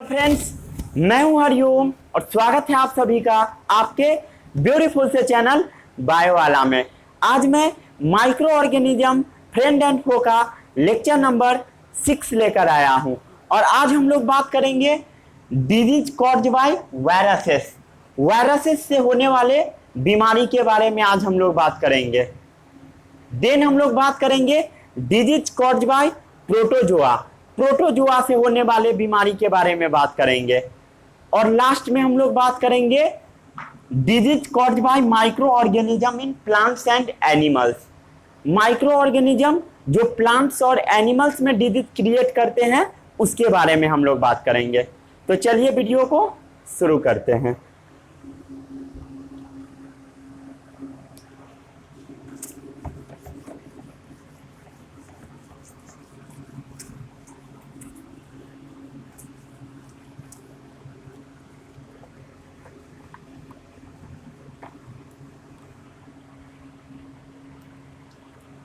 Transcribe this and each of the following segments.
Friends, मैं हूं हरिओम और स्वागत है आप सभी का आपके ब्यूटीफुल से चैनल बायो वाला में। आज मैं माइक्रो ऑर्गेनिज्म फ्रेंड एंड फो का लेक्चर नंबर 6 लेकर आया हूं और आज हम लोग बात करेंगे disease caused bye viruses. Viruses से होने वाले बीमारी के बारे में आज हम लोग बात करेंगे। देन हम लोग बात करेंगे disease caused bye protozoa. Protozoa से होने वाले बीमारी के बारे में बात करेंगे और लास्ट में हम लोग बात करेंगे disease caused by micro organism in plants and animals. Micro organism जो प्लांट्स और एनिमल्स में डिजीज क्रिएट करते हैं उसके बारे में हम लोग बात करेंगे। तो चलिए वीडियो को शुरू करते हैं।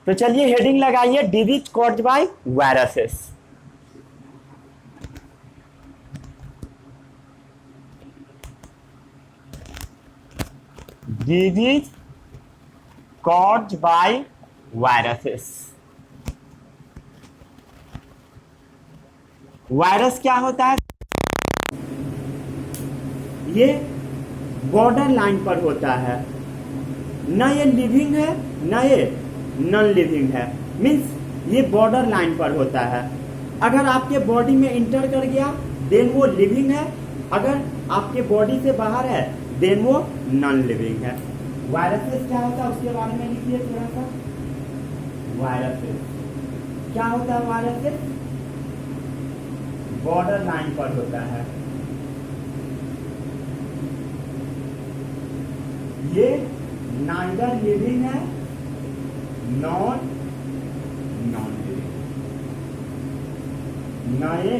तो चलिए हेडिंग लगाइए disease caused bye viruses. Disease caused bye viruses. Virus क्या होता है? ये बॉर्डर लाइन पर होता है, ना ये लिविंग है ना ये नॉन लिविंग है। मीन्स ये बॉर्डर लाइन पर होता है। अगर आपके बॉडी में इंटर कर गया देन वो लिविंग है, अगर आपके बॉडी से बाहर है देन वो नॉन लिविंग है। वायरसेस क्या होता है उसके बारे में लिखिए थोड़ा सा। वायरसेस क्या होता है? वायरसेस बॉर्डर लाइन पर होता है। ये नाइदर लिविंग है नॉन लिविंग, ना ये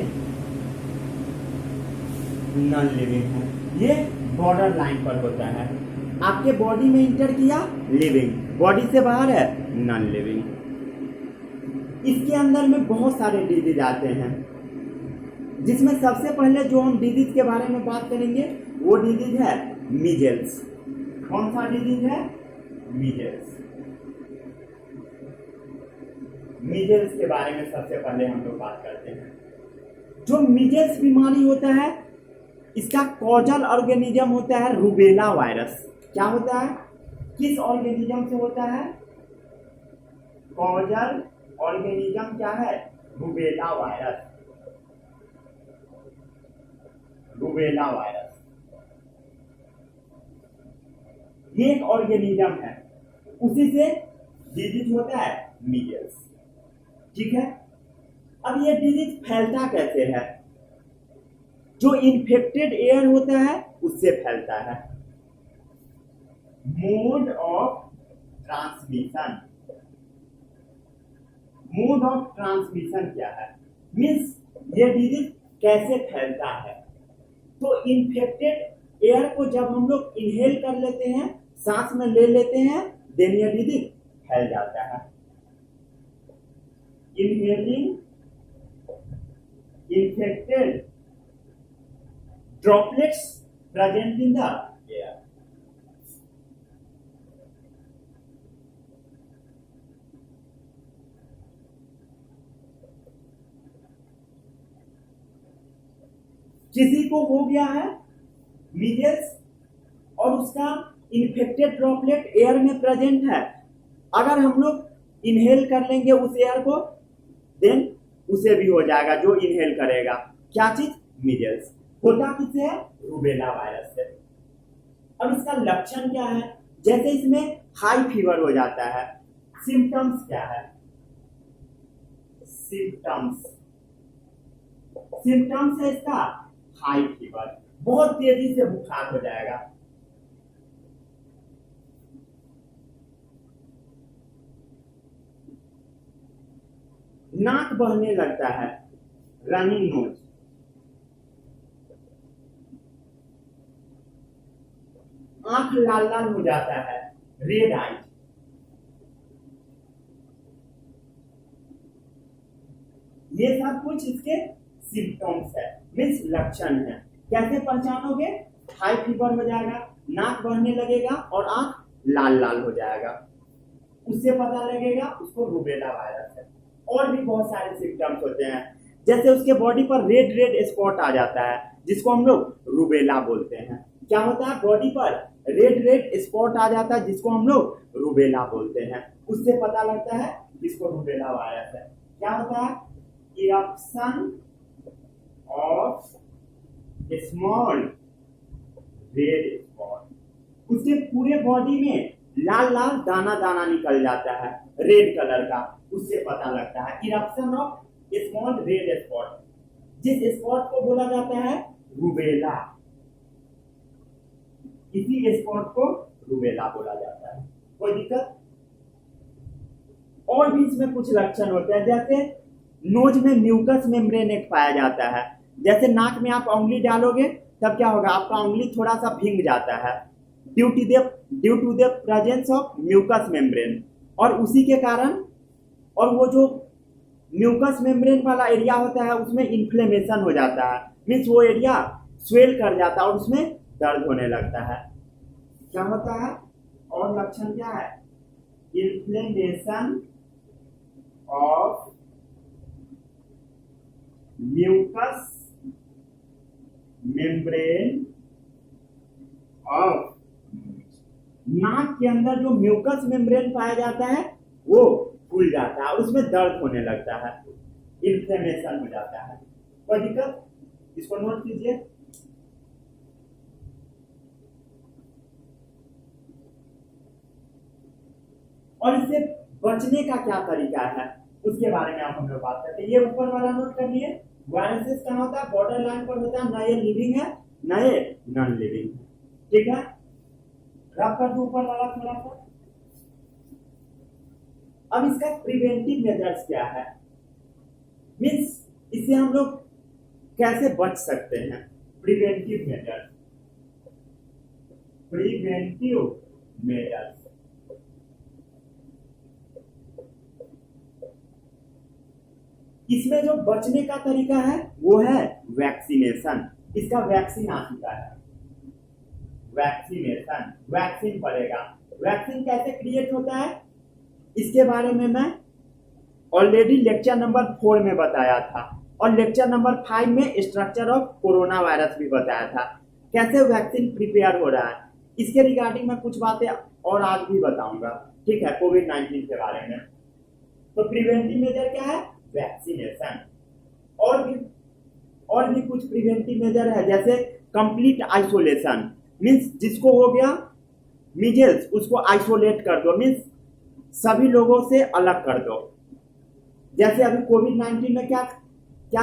नॉन लिविंग है। ये बॉर्डर लाइन पर होता है। आपके बॉडी में इंटर किया लिविंग, बॉडी से बाहर है नॉन लिविंग। इसके अंदर में बहुत सारे डिजीज आते हैं, जिसमें सबसे पहले जो हम डिजीज के बारे में बात करेंगे वो डिजीज है मीजल्स। कौन सा डिजीज है? मीजल्स। मीजल्स के बारे में सबसे पहले हम लोग बात करते हैं। जो मीजल्स बीमारी होता है इसका कॉजल ऑर्गेनिज्म होता है रूबेला वायरस। क्या होता है? किस ऑर्गेनिज्म से होता है? कॉजल ऑर्गेनिज्म क्या है? Rubella virus. रूबेला वायरस ये एक ऑर्गेनिज्म है, उसी से डिजीज होता है मीजल्स। ठीक है। अब ये डिजीज फैलता कैसे है? जो इन्फेक्टेड एयर होता है उससे फैलता है। Mode of transmission. Mode of transmission क्या है? मीन्स ये डिजीज कैसे फैलता है? तो इन्फेक्टेड एयर को जब हम लोग इनहेल कर लेते हैं, सांस में ले लेते हैं, देन ये डिजीज फैल जाता है। Inhaling infected droplets present in the air. किसी को हो गया है मीजल्स और उसका इन्फेक्टेड ड्रॉपलेट एयर में प्रेजेंट है, अगर हम लोग इनहेल कर लेंगे उस एयर को देन उसे भी हो जाएगा जो इनहेल करेगा। क्या चीज? मीजल्स। होता किससे है? रूबेला वायरस से। अब इसका लक्षण क्या है? जैसे इसमें हाई फीवर हो जाता है। सिम्टम्स क्या है? सिम्टम्स है इसका हाई फीवर, बहुत तेजी से बुखार हो जाएगा। नाक बहने लगता है, रनिंग नोज, आंख लाल लाल हो जाता है, रेड आई, ये सब कुछ इसके सिम्टम्स है। मीन्स लक्षण है। कैसे पहचानोगे? हाई फीवर हो जाएगा, नाक बहने लगेगा और आंख लाल लाल हो जाएगा, उससे पता लगेगा उसको रूबेला वायरस है। और भी बहुत सारे सिम्टम्स होते हैं, जैसे उसके बॉडी पर रेड रेड स्पॉट आ जाता है जिसको हम लोग रूबेला बोलते हैं। क्या होता है? बॉडी पर रेड रेड स्पॉट आ जाता है जिसको हम लोग रूबेला बोलते हैं, उससे पता लगता है इसको रूबेला वायरस है। क्या होता है? Eruption of small red spot, उसके पूरे बॉडी में लाल लाल दाना दाना निकल जाता है रेड कलर का, उससे पता लगता है eruption of small red spot. जिस स्पॉट को बोला जाता है रूबेला, इसी स्पॉट को रूबेला बोला जाता है। कोई दिक्कत? और भी इसमें कुछ लक्षण होते हैं, जैसे नोज में म्यूकस मेम्ब्रेन एक पाया जाता है। जैसे नाक में आप उंगली डालोगे तब क्या होगा? आपका उंगली थोड़ा सा भींग जाता है due to the presence of mucous membrane, और उसी के कारण, और वो जो म्यूकस मेम्ब्रेन वाला एरिया होता है उसमें इन्फ्लेमेशन हो जाता है, मीन्स वो एरिया स्वेल कर जाता है और उसमें दर्द होने लगता है। क्या होता है? और लक्षण क्या है? Inflammation of mucous membrane of, नाक के अंदर जो म्यूकस मेम्ब्रेन पाया जाता है वो फूल जाता है, उसमें दर्द होने लगता है, इन्फ्लेमेशन हो जाता है। कोई दिक्कत? इसको नोट कीजिए। और इससे बचने का क्या तरीका है उसके बारे में आप हम लोग बात करते हैं। ये ऊपर वाला नोट कर लिए, वायरसेस क्या होता है? बॉर्डर लाइन पर होता है, नए लिविंग है, नए नॉन लिविंग है। ठीक है, रब कर दो ऊपर वाला थोड़ा सा। अब इसका प्रिवेंटिव मेजर्स क्या है, मीन्स इससे हम लोग कैसे बच सकते हैं? Preventive measures, preventive measures. इसमें जो बचने का तरीका है वो है वैक्सीनेशन। इसका वैक्सीन आ चुका है, वैक्सीनेशन, वैक्सीन पड़ेगा। वैक्सीन कैसे क्रिएट होता है इसके बारे में मैं ऑलरेडी लेक्चर नंबर 4 में बताया था, और लेक्चर नंबर 5 में स्ट्रक्चर ऑफ कोरोना वायरस भी बताया था, कैसे वैक्सीन प्रिपेयर हो रहा है। इसके रिगार्डिंग मैं कुछ बातें और आज भी बताऊंगा, ठीक है, कोविड-19 के बारे में। तो प्रिवेंटिव मेजर क्या है? वैक्सीनेशन। और भी कुछ प्रिवेंटिव मेजर है, जैसे कंप्लीट आइसोलेशन, मीन्स जिसको हो गया मीजल्स उसको आइसोलेट कर दो, मीन्स सभी लोगों से अलग कर दो। जैसे अभी कोविड-19 में क्या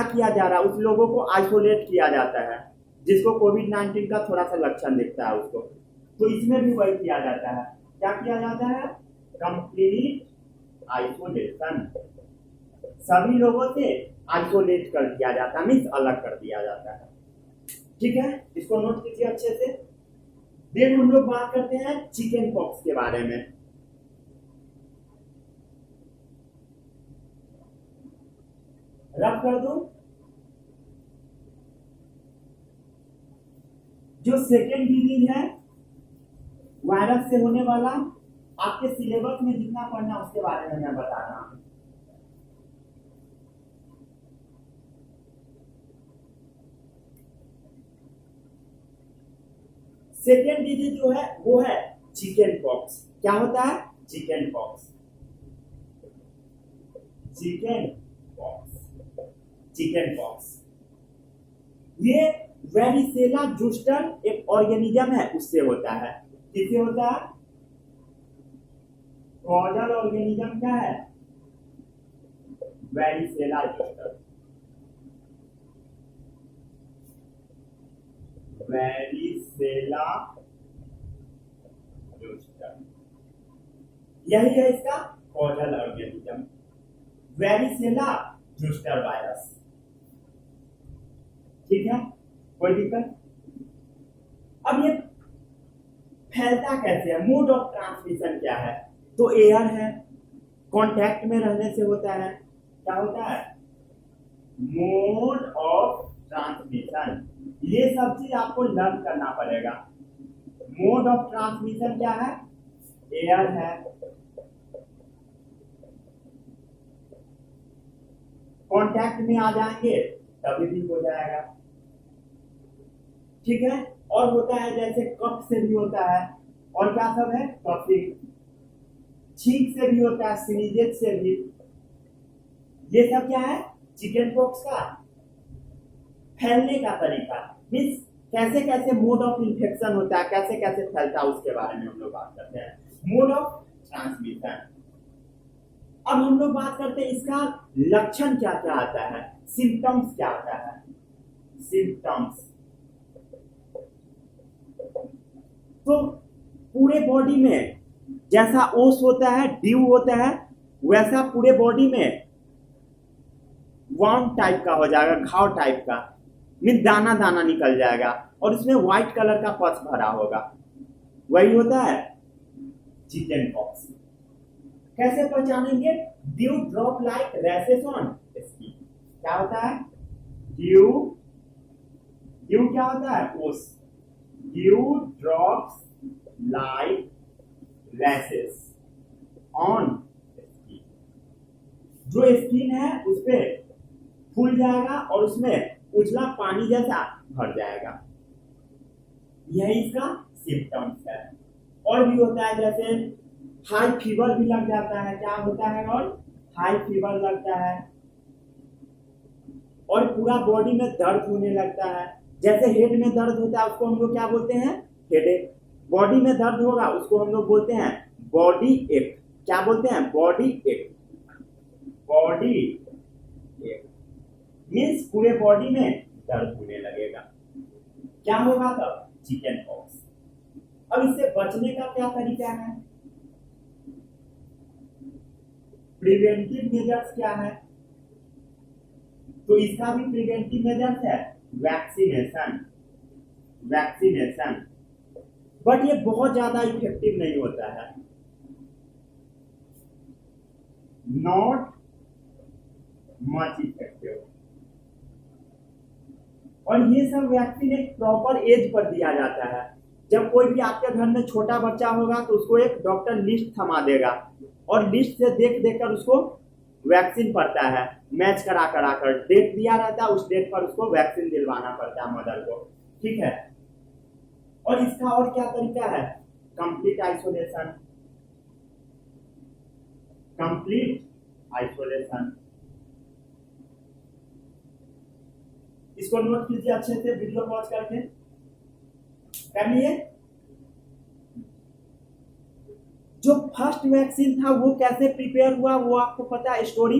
किया जा रहा है? उस लोगों को आइसोलेट किया जाता है जिसको कोविड-19 का थोड़ा सा लक्षण दिखता है उसको, तो इसमें भी वही किया जाता है। क्या किया जाता है? कंप्लीट आइसोलेशन, सभी लोगों से आइसोलेट कर दिया जाता है, मीन्स अलग कर दिया जाता है। ठीक है, इसको नोट कीजिए अच्छे से। देन हम लोग बात करते हैं चिकन पॉक्स के बारे में। रब कर दो। जो सेकेंड डिजीज है वायरस से होने वाला, आपके सिलेबस में जितना पढ़ना उसके बारे में मैं बता रहा हूं। सेकेंड डिजीज जो है वो है चिकन पॉक्स। क्या होता है? Chicken pox, chicken pox, chicken pox. ये वेरिसेला जोस्टर एक ऑर्गेनिज्म है, उससे होता है। किससे होता है? कॉजल ऑर्गेनिज्म क्या है? वेरिसेला जोस्टर, वेरिसेला जोस्टर, यही है इसका causal organism, varicella zoster virus. ठीक है, कोई दिक्कत? अब ये फैलता कैसे है? मोड ऑफ ट्रांसमिशन क्या है? तो एयर है, कांटेक्ट में रहने से होता है। क्या होता है? मोड ऑफ ट्रांसमिशन, ये सब चीज आपको लर्न करना पड़ेगा। मोड ऑफ ट्रांसमिशन क्या है? एयर है। कांटेक्ट में आ जाएंगे तभी भी हो जाएगा, ठीक है। और होता है जैसे कफ से भी होता है, और क्या सब है? कफिंग, छींक से भी होता है, स्नीजेज से भी। ये सब क्या है? चिकन पॉक्स का फैलने का तरीका, मीन्स कैसे कैसे मोड ऑफ इन्फेक्शन होता है, कैसे कैसे फैलता है, उसके बारे में हम लोग बात करते हैं। Mode of transmission. अब हम लोग बात करते हैं इसका लक्षण क्या क्या आता है, सिम्टम्स क्या आता है। सिम्टम्स तो पूरे बॉडी में जैसा ओस होता है, ड्यू होता है, वैसा पूरे बॉडी में वाउंड टाइप का हो जाएगा, घाव टाइप का, मीन दाना दाना निकल जाएगा, और उसमें व्हाइट कलर का पस भरा होगा, वही होता है चिकन पॉक्स। कैसे पहचानेंगे? Dew drop like rashes on skin. क्या होता है? ड्यू क्या होता है? ओस। Due drops like rashes on skin, जो स्किन है उस पे फूल जाएगा और उसमें उजला पानी जैसा भर जाएगा, यही इसका सिम्टम्स है। और भी होता है जैसे हाई फीवर भी लग जाता है। क्या होता है? और हाई फीवर लगता है, और पूरा बॉडी में दर्द होने लगता है। जैसे हेड में दर्द होता है उसको हम लोग क्या बोलते हैं? हेडेक। बॉडी में दर्द होगा उसको हम लोग बोलते हैं बॉडी एक। क्या बोलते हैं? बॉडी एक। बॉडी एक मीन्स पूरे बॉडी में दर्द होने लगेगा। क्या होगा तब? Chicken pox. अब इससे बचने का क्या तरीका है? प्रिवेंटिव मेजर्स क्या है? तो इसका भी प्रिवेंटिव मेजर्स है वैक्सीनेशन। वैक्सीनेशन, बट ये बहुत ज्यादा इफेक्टिव नहीं होता है, नॉट मच इफेक्टिव। और ये सब वैक्सीन एक प्रॉपर एज पर दिया जाता है। जब कोई भी आपके घर में छोटा बच्चा होगा तो उसको एक डॉक्टर लिस्ट थमा देगा, और लिस्ट से देख देख कर उसको वैक्सीन पड़ता है, मैच करा करा कर डेट दिया रहता है, उस डेट पर उसको वैक्सीन दिलवाना पड़ता है मदर को, ठीक है। और इसका और क्या तरीका है? Complete isolation. कंप्लीट आइसोलेशन, इसको नोट कीजिए अच्छे से, वीडियो पॉज करके कर लिए। जो फर्स्ट वैक्सीन था वो कैसे प्रिपेयर हुआ वो आपको पता है स्टोरी?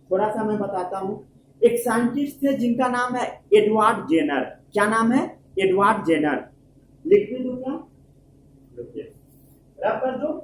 थोड़ा सा मैं बताता हूं। एक साइंटिस्ट थे जिनका नाम है एडवर्ड जेनर। क्या नाम है? Edward Jenner. लिख भी दूंगा, रब कर दो।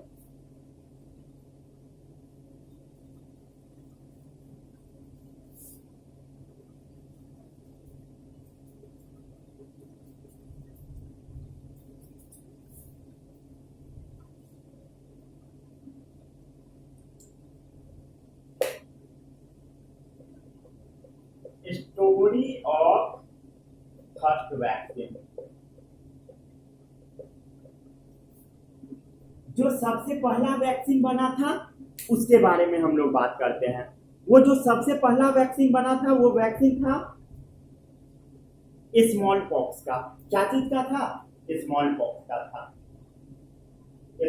Story of first vaccine. जो सबसे पहला वैक्सीन बना था उसके बारे में हम लोग बात करते हैं। वो जो सबसे पहला वैक्सीन बना था वो वैक्सीन था स्मॉल पॉक्स का। क्या चीज का था? स्मॉल पॉक्स का था।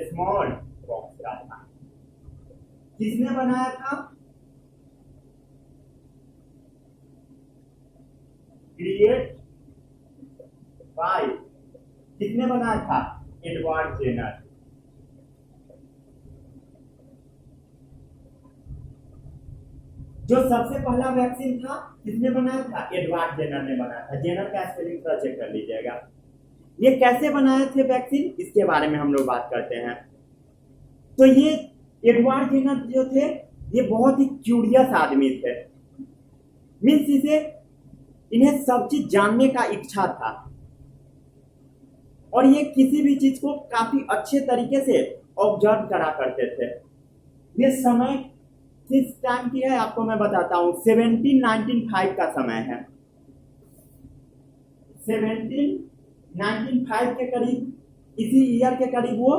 स्मॉल पॉक्स का था। किसने बनाया था? क्रिएट बाय, किसने बनाया था? Edward Jenner. जो सबसे पहला वैक्सीन था किसने बनाया था? एडवर्ड जेनर ने बनाया था। जेनर का स्पेलिंग थोड़ा चेक कर लीजिएगा। ये कैसे बनाए थे वैक्सीन, इसके बारे में हम लोग बात करते हैं। तो ये एडवर्ड जेनर जो थे ये बहुत ही क्यूरियस आदमी थे, मीन्स इसे इन्हें सब चीज जानने का इच्छा था, और ये किसी भी चीज को काफी अच्छे तरीके से ऑब्जर्व करा करते थे। ये समय किस टाइम की है आपको मैं बताता हूँ। 1795 का समय है। 1795 के करीब, इसी ईयर के करीब वो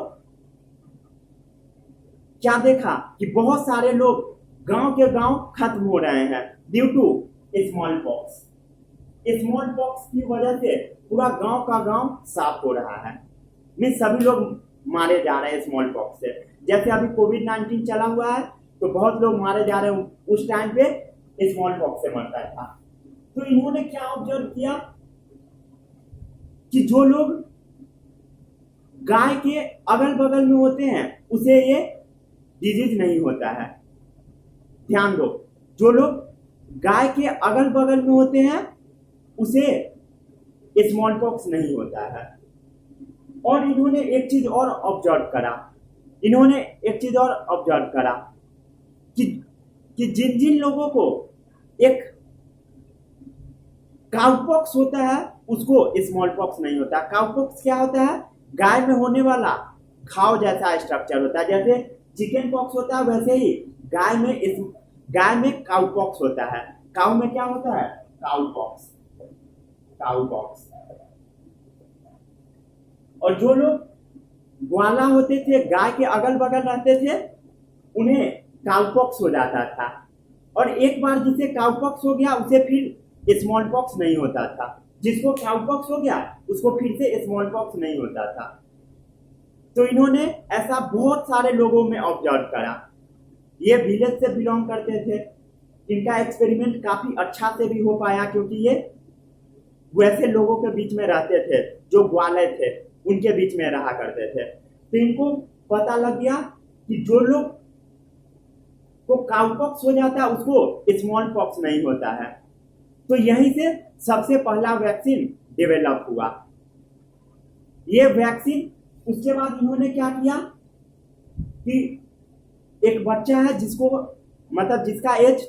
क्या देखा कि बहुत सारे लोग गांव के गांव खत्म हो रहे हैं due to smallpox. Smallpox की वजह से पूरा गांव का गांव साफ हो रहा है। मीन्स सभी लोग मारे जा रहे हैं स्मॉल पॉक्स से। जैसे अभी कोविड-19 चला हुआ है तो बहुत लोग मारे जा रहे हैं, उस टाइम पे स्मॉल पॉक्स से मरता था। तो इन्होंने क्या ऑब्जर्व किया कि जो लोग गाय के अगल बगल में होते हैं उसे ये डिजीज नहीं होता है। ध्यान दो, जो लोग गाय के अगल बगल में होते हैं उसे स्मॉल पॉक्स नहीं होता है। और इन्होंने एक चीज और ऑब्जर्व करा कि जिन जिन लोगों को एक काउपॉक्स होता है उसको स्मॉल पॉक्स नहीं होता। काउपॉक्स क्या होता है? गाय में होने वाला खाव जैसा स्ट्रक्चर होता है। जैसे चिकन पॉक्स होता है वैसे ही गाय में काउपॉक्स होता है। काउ में क्या होता है? काउपॉक्स। और जो लोग ग्वाला होते थे, गाय के अगल बगल रहते थे, उन्हें काउपॉक्स हो जाता था। और एक बार जिसे काउपॉक्स हो गया उसे फिर स्मॉल पॉक्स नहीं होता था। जिसको काउपॉक्स हो गया उसको फिर से स्मॉल पॉक्स नहीं होता था। तो इन्होंने ऐसा बहुत सारे लोगों में ऑब्जर्व करा। ये विलेज से बिलोंग करते थे। इनका एक्सपेरिमेंट काफी अच्छा से भी हो पाया क्योंकि ये वैसे लोगों के बीच में रहते थे जो ग्वाले थे, उनके बीच में रहा करते थे। तो इनको पता लग गया कि जो लोग को काउपॉक्स हो जाता है उसको स्मॉल पॉक्स नहीं होता है। तो यहीं से सबसे पहला वैक्सीन डेवलप हुआ। ये वैक्सीन, उसके बाद इन्होंने क्या किया कि एक बच्चा है जिसका एज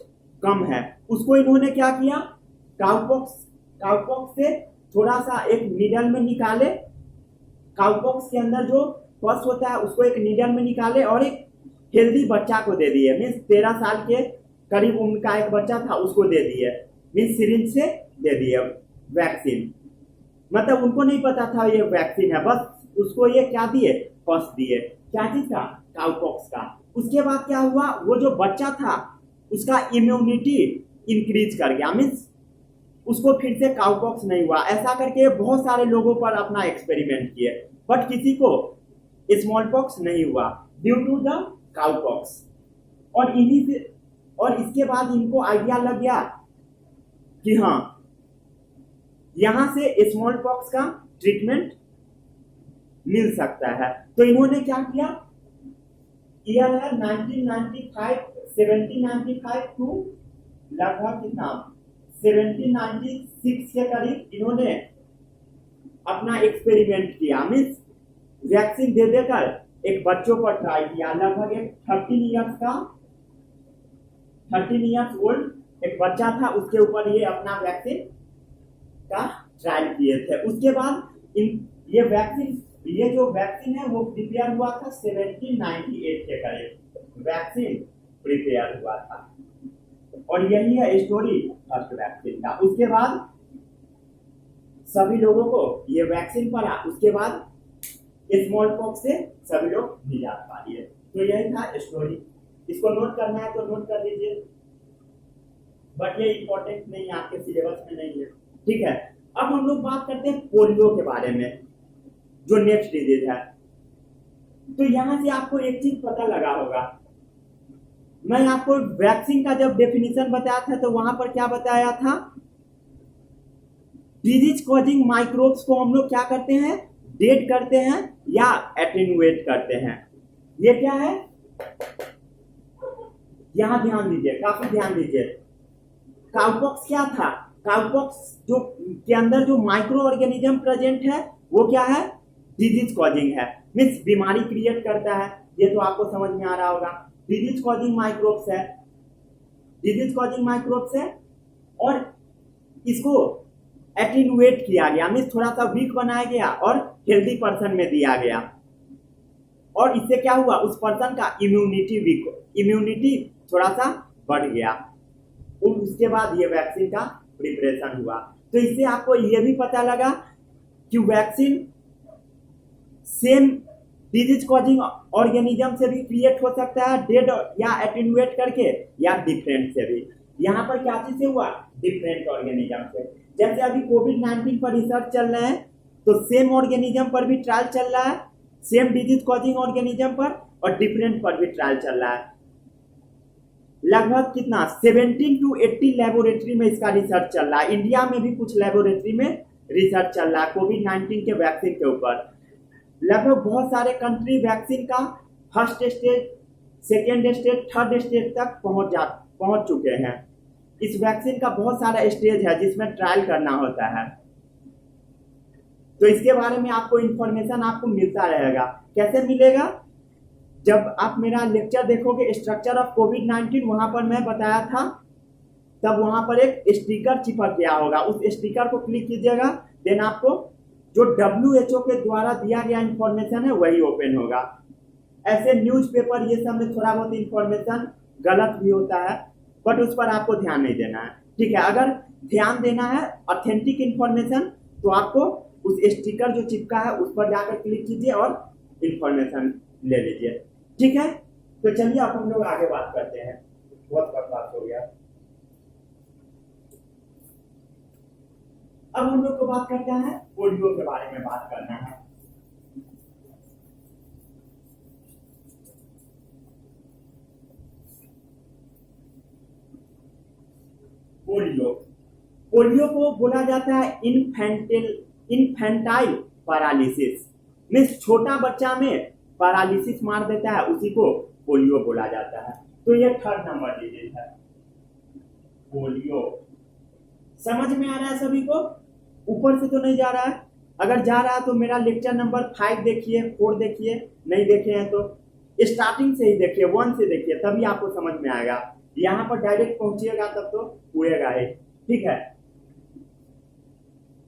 कम है, उसको इन्होंने क्या किया, काउपॉक्स से थोड़ा सा एक नीडल में निकाले। काउपॉक्स के अंदर जो पस होता है उसको एक नीडल में निकाले और एक हेल्दी बच्चा को दे दिए। मीन्स 13 साल के करीब उनका एक बच्चा था, उसको दे दिए। मीन्स सिरिंज से दे दिए वैक्सीन। मतलब उनको नहीं पता था ये वैक्सीन है, बस उसको ये क्या दिए, पस दिए। क्या चीज का? काउपॉक्स का। उसके बाद क्या हुआ, वो जो बच्चा था उसका इम्यूनिटी इंक्रीज कर गया। मीन्स उसको फिर से काउपॉक्स नहीं हुआ। ऐसा करके बहुत सारे लोगों पर अपना एक्सपेरिमेंट किए, बट किसी को स्मॉल पॉक्स नहीं हुआ ड्यू टू द काउपॉक्स। और इसके बाद इनको आइडिया लग गया कि हाँ, यहां से स्मॉल पॉक्स का ट्रीटमेंट मिल सकता है। तो इन्होंने क्या किया, ईयर है 1795 टू लगभग कितना 1796 के करीब इन्होंने अपना एक्सपेरिमेंट किया। मीन्स वैक्सीन दे देकर एक बच्चों पर ट्राई किया। लगभग एक 13 इयर्स ओल्ड एक बच्चा था, उसके ऊपर ये अपना वैक्सीन का ट्रायल किए थे। उसके बाद ये जो वैक्सीन है वो प्रिपेयर हुआ था 1798 के करीब वैक्सीन प्रिपेयर हुआ था। और यही है स्टोरी फर्स्ट वैक्सीन का। उसके बाद सभी लोगों को ये वैक्सीन पड़ा। उसके बाद स्मॉल पॉक्स से सभी लोग निजात पा लिए। तो यही था स्टोरी। इसको नोट करना है तो नोट कर लीजिए, बट ये इंपॉर्टेंट नहीं है, आपके सिलेबस में नहीं है। ठीक है, अब हम लोग बात करते हैं पोलियो के बारे में, जो नेक्स्ट डिजीज है। तो यहां से आपको एक चीज पता लगा होगा, मैं आपको वैक्सीन का जब डेफिनेशन बताया था तो वहां पर क्या बताया था, डिजीज कॉजिंग माइक्रोब्स को हम लोग क्या करते हैं, डेड करते हैं या एटेन्युएट करते हैं। ये क्या है, यहां ध्यान दीजिए, काफी ध्यान दीजिए। काउपॉक्स क्या था, काउपॉक्स जो के अंदर जो माइक्रो ऑर्गेनिज्म प्रेजेंट है वो क्या है, डिजीज कॉजिंग है। मीन्स बीमारी क्रिएट करता है। ये तो आपको समझ में आ रहा होगा। डिजीज कॉजिंग माइक्रोब्स है और इसको एटेन्युएट किया गया, मीन्स थोड़ा सा वीक बनाया गया और हेल्दी पर्सन में दिया गया। और इससे क्या हुआ, उस पर्सन का इम्यूनिटी थोड़ा सा बढ़ गया और उसके बाद ये वैक्सीन का प्रिपरेशन हुआ। तो इससे आपको ये भी पता लगा कि vaccine same disease causing organism से भी क्रिएट हो सकता है, डेड या एटेन्युएट करके, या डिफरेंट से भी। यहाँ पर क्या चीज से हुआ? डिफरेंट ऑर्गेनिज्म से। जैसे अभी कोविड-19 पर रिसर्च चल रहे हैं, तो सेम ऑर्गेनिज्म पर भी ट्रायल चल रहा है, सेम डिजीज कॉजिंग ऑर्गेनिज्म पर और डिफरेंट पर भी ट्रायल चल रहा है। लगभग कितना 17 to 80 लेबोरेटरी में इसका रिसर्च चल रहा है। इंडिया में भी कुछ लेबोरेटरी में रिसर्च चल रहा है कोविड-19 के वैक्सीन के ऊपर। लगभग बहुत सारे कंट्री वैक्सीन का first stage, second stage, third stage तक पहुंच चुके हैं। इस वैक्सीन का बहुत सारा स्टेज है जिसमें ट्रायल करना होता है। तो इसके बारे में आपको इंफॉर्मेशन आपको मिलता रहेगा। कैसे मिलेगा? जब आप मेरा लेक्चर देखोगे स्ट्रक्चर ऑफ कोविड-19, वहां पर मैं बताया था, तब वहां पर एक स्टिकर चिपक गया होगा। उस स्टिकर को क्लिक कीजिएगा, देन आपको जो WHO के द्वारा दिया गया इंफॉर्मेशन है वही ओपन होगा। ऐसे न्यूज़पेपर ये सब में थोड़ा बहुत इंफॉर्मेशन गलत भी होता है, बट उस पर आपको ध्यान नहीं देना है, ठीक है। अगर ध्यान देना है ऑथेंटिक इंफॉर्मेशन, तो आपको उस स्टिकर जो चिपका है उस पर जाकर क्लिक कीजिए और इंफॉर्मेशन ले लीजिए, ठीक है। तो चलिए अब हम लोग आगे बात करते हैं। बहुत बात हो गया। अब हम लोग को बात करते हैं पोलियो के बारे में बात करना है। पोलियो को बोला जाता है इन्फेंटाइल पैरालिसिस, मीन्स छोटा बच्चा में पैरालिसिस मार देता है, उसी को पोलियो बोला जाता है। तो ये 3rd नंबर डिजीज है पोलियो। समझ में आ रहा है सभी को? ऊपर से तो नहीं जा रहा है? अगर जा रहा है तो मेरा लेक्चर नंबर 5 देखिए, 4 देखिए, नहीं देखे हैं तो स्टार्टिंग से ही देखिए, 1 से देखिए, तभी आपको समझ में आएगा। यहाँ पर डायरेक्ट पहुंचिएगा तब तो उड़ेगा ही, ठीक है।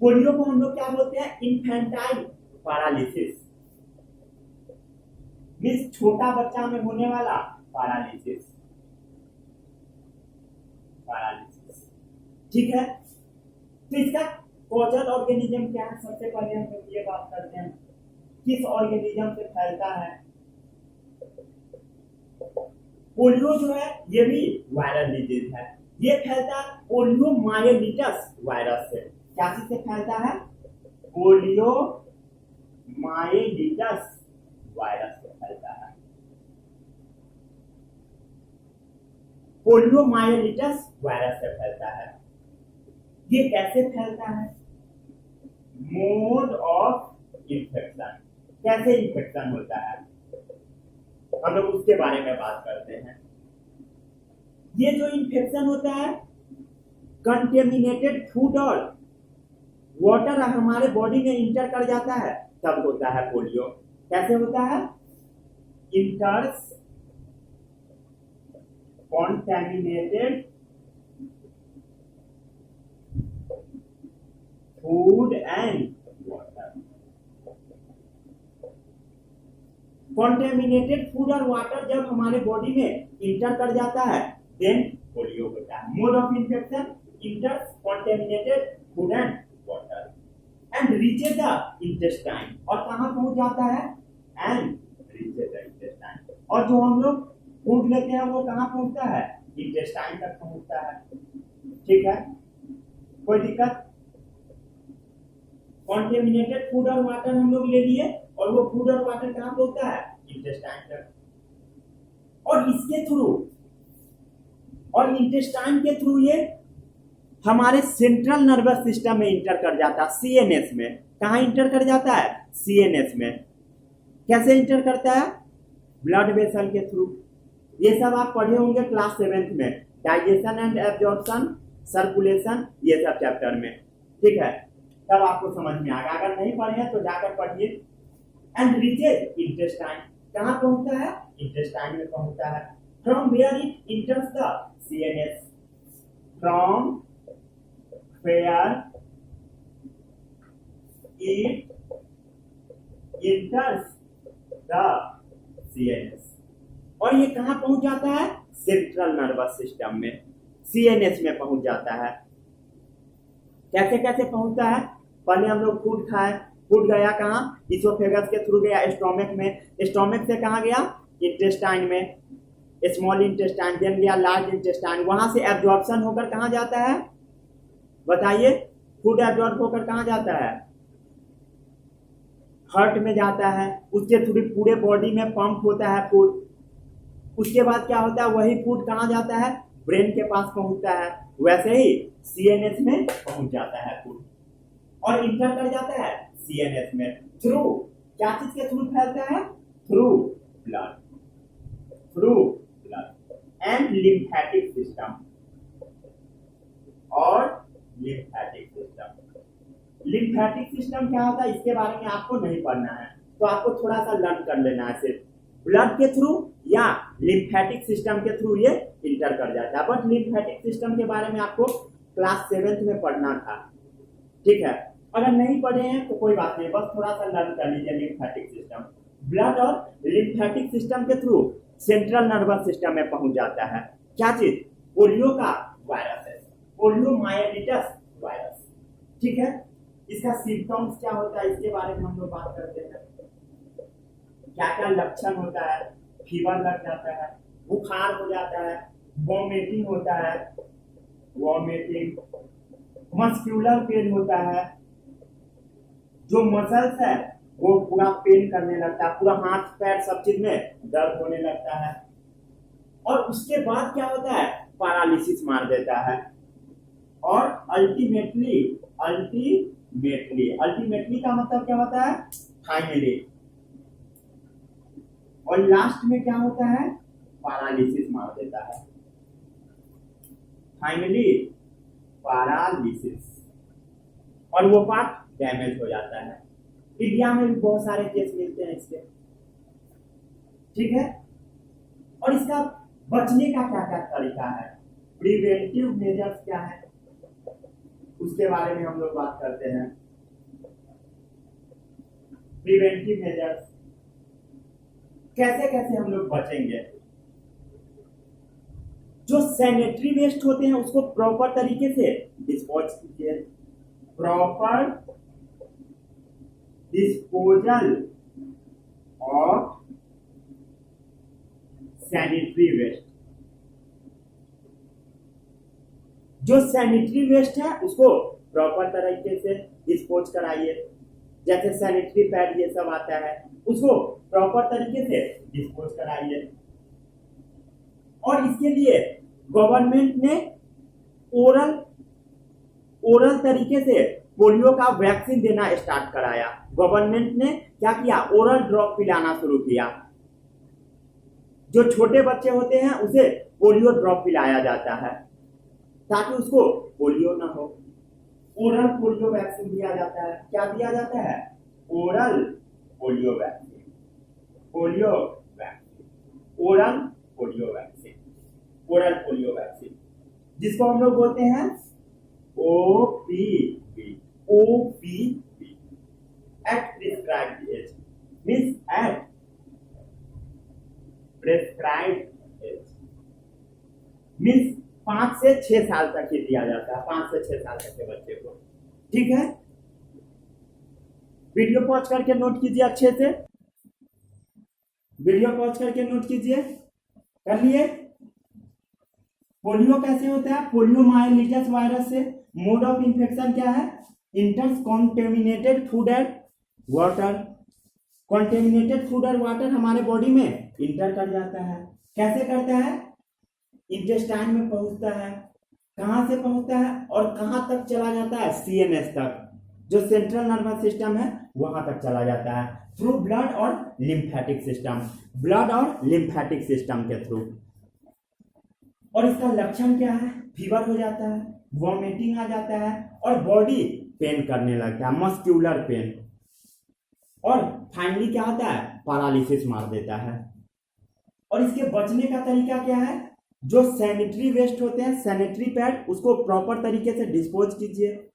पोलियो को हम लोग क्या बोलते हैं? इन्फेंटाइल पैरालिसिस, मीन्स छोटा बच्चा में होने वाला पैरालिसिस, ठीक है। तो इसका कॉजल ऑर्गेनिज्म क्या है? सबसे पहले हम लोग ये बात करते हैं किस ऑर्गेनिज्म से फैलता है। पोलियो जो है ये भी वायरल डिजीज है। ये फैलता है पोलियो माइलिटस वायरस से। क्या चीज से फैलता है? पोलियो माइलिटस वायरस से फैलता है। पोलियो माइलिटस वायरस से फैलता है। ये कैसे फैलता है? मोड ऑफ इन्फेक्शन, कैसे इन्फेक्शन होता है, हम लोग उसके बारे में बात करते हैं। ये जो इन्फेक्शन होता है, कंटेमिनेटेड फूड और वाटर हमारे बॉडी में इंटर कर जाता है, तब होता है पोलियो। कैसे होता है? इंटर्स contaminated food and water। contaminated food और वाटर जब हमारे बॉडी में इंटर कर जाता है, देन पोलियो होता है। Mode of infection इंटर्स contaminated food and water and reaches the intestine। और कहाँ पहुंच जाता है? and reaches the intestine। और जो हम लोग फूड लेते हैं वो कहाँ पहुंचता है? इंटेस्टाइन तक पहुंचता है, ठीक है। कोई दिक्कत? कॉन्टेमिनेटेड फूड और वाटर हम लोग ले लिए और वो फूड और वाटर कहाँ पहुंचता है? इंटेस्टाइन तक। और इसके थ्रू और इंटेस्टाइन के थ्रू ये हमारे सेंट्रल नर्वस सिस्टम में इंटर कर जाता है, CNS में। कहाँ इंटर कर जाता है? CNS में। कैसे इंटर करता है? ब्लड वेसल के थ्रू। ये सब आप पढ़े होंगे क्लास 7th में, डाइजेशन एंड एब्जॉर्प्शन, सर्कुलेशन, ये सब चैप्टर में, ठीक है। तब आपको समझ में आएगा। अगर नहीं पढ़े हैं तो जाकर पढ़िए। एंड रीचेज इंटेस्टाइन, कहाँ पहुंचता है? इंटेस्टाइन में पहुंचता है। From where it enters the CNS, from where it enters the CNS। और ये कहां पहुंच जाता है? सेंट्रल नर्वस सिस्टम में, सीएनएस में पहुंच जाता है। कैसे कैसे पहुंचता है? पहले हम लोग फूड खाए, फूड गया कहाँ? इसोफेगस के थ्रू गया स्टोमक में, स्टोमक से कहाँ गया? इंटेस्टाइन में, स्मॉल इंटेस्टाइन, देन गया लार्ज इंटेस्टाइन, वहां से एब्जॉर्प्शन होकर कहाँ जाता है? बताइए, फूड एब्जॉर्ब होकर कहाँ जाता है? हार्ट में जाता है, उसके थ्रू पूरे बॉडी में पंप होता है फूड। उसके बाद क्या होता है? वही फूड कहाँ जाता है? ब्रेन के पास पहुंचता है। वैसे ही सीएनएस में पहुंच जाता है फूड और इंटर कर जाता है सीएनएस में थ्रू, क्या चीज के थ्रू फैलता है? Through blood, through blood and lymphatic system और लिम्फेटिक सिस्टम। लिम्फेटिक सिस्टम क्या होता है इसके बारे में आपको नहीं पढ़ना है, तो आपको थोड़ा सा लर्न कर लेना है। सिर्फ ब्लड के थ्रू या लिम्फेटिक सिस्टम के थ्रू ये इंटर कर जाता है। बट लिम्फेटिक सिस्टम के बारे में आपको क्लास 7th में पढ़ना था, ठीक है? अगर नहीं पढ़े हैं तो कोई बात नहीं, बस थोड़ा सा लर्न कर लीजिए लिम्फेटिक सिस्टम। ब्लड और लिम्फेटिक सिस्टम के थ्रू सेंट्रल नर्वस सिस्टम में पहुंच जाता है। क्या चीज? पोलियो का वायरस है, पोलियो माइलिटस वायरस, ठीक है? इसका सिम्टम्स क्या होता है इसके बारे में हम लोग बात करते हैं। क्या क्या लक्षण होता है? फीवर लग जाता है, बुखार हो जाता है, वॉमिटिंग होता है, वॉमिटिंग, मस्कुलर पेन होता है, जो मसल्स है वो पूरा पेन करने लगता है, पूरा हाथ पैर सब चीज में दर्द होने लगता है। और उसके बाद क्या होता है? पैरालिसिस मार देता है। और अल्टीमेटली का मतलब क्या होता है? फाइनली। और लास्ट में क्या होता है? पैरालिसिस मार देता है। फाइनली पैरालिसिस, और वो पार्ट डैमेज हो जाता है। इंडिया में भी बहुत सारे केस मिलते हैं इसके, ठीक है? और इसका बचने का क्या क्या तरीका है? प्रिवेंटिव मेजर्स क्या है उसके बारे में हम लोग बात करते हैं। प्रिवेंटिव मेजर्स कैसे कैसे हम लोग बचेंगे? जो सैनिटरी वेस्ट होते हैं उसको प्रॉपर तरीके से डिस्पोज कीजिए, proper disposal of sanitary waste. जो सैनिटरी वेस्ट है उसको प्रॉपर तरीके से डिस्पोज कराइए। जैसे सैनिटरी पैड ये सब आता है उसको प्रॉपर तरीके से डिस्पोज कराइए। और इसके लिए गवर्नमेंट ने ओरल तरीके से पोलियो का वैक्सीन देना स्टार्ट कराया। गवर्नमेंट ने क्या किया? ओरल ड्रॉप पिलाना शुरू किया। जो छोटे बच्चे होते हैं उसे पोलियो ड्रॉप पिलाया जाता है ताकि उसको पोलियो ना हो। ओरल पोलियो वैक्सीन दिया जाता है। क्या दिया जाता है? Oral polio vaccine, polio vaccine, oral polio vaccine, oral polio vaccine, जिसको हम लोग बोलते हैं OPV, OPV, at prescribed age, means at prescribed age, means 5 से 6 साल तक ही दिया जाता है, 5 से 6 साल तक के बच्चे को, ठीक है? वीडियो पॉज करके नोट कीजिए अच्छे से, वीडियो पॉज करके नोट कीजिए। कर लिए? पोलियो कैसे होता है? पोलियो माइलिटस वायरस से मोड ऑफ इंफेक्शन क्या है? इंटर्स contaminated food and water. Contaminated food और वाटर हमारे बॉडी में इंटर कर जाता है। कैसे करता है? इंटेस्टाइन में पहुंचता है। कहां से पहुंचता है और कहां तक चला जाता है? सीएनएस तक, जो सेंट्रल नर्वस सिस्टम है वहां तक चला जाता है थ्रू ब्लड और लिम्फेटिक सिस्टम, ब्लड और लिम्फेटिक सिस्टम के थ्रू। और इसका लक्षण क्या है? फीवर हो जाता है, वॉमिटिंग आ जाता है और बॉडी पेन करने लगता है, मस्कुलर पेन। और फाइनली क्या होता है? पैरालिसिस मार देता है। और इसके बचने का तरीका क्या है? जो सैनिटरी वेस्ट होते हैं, सैनिटरी पैड, उसको प्रॉपर तरीके से डिस्पोज कीजिए।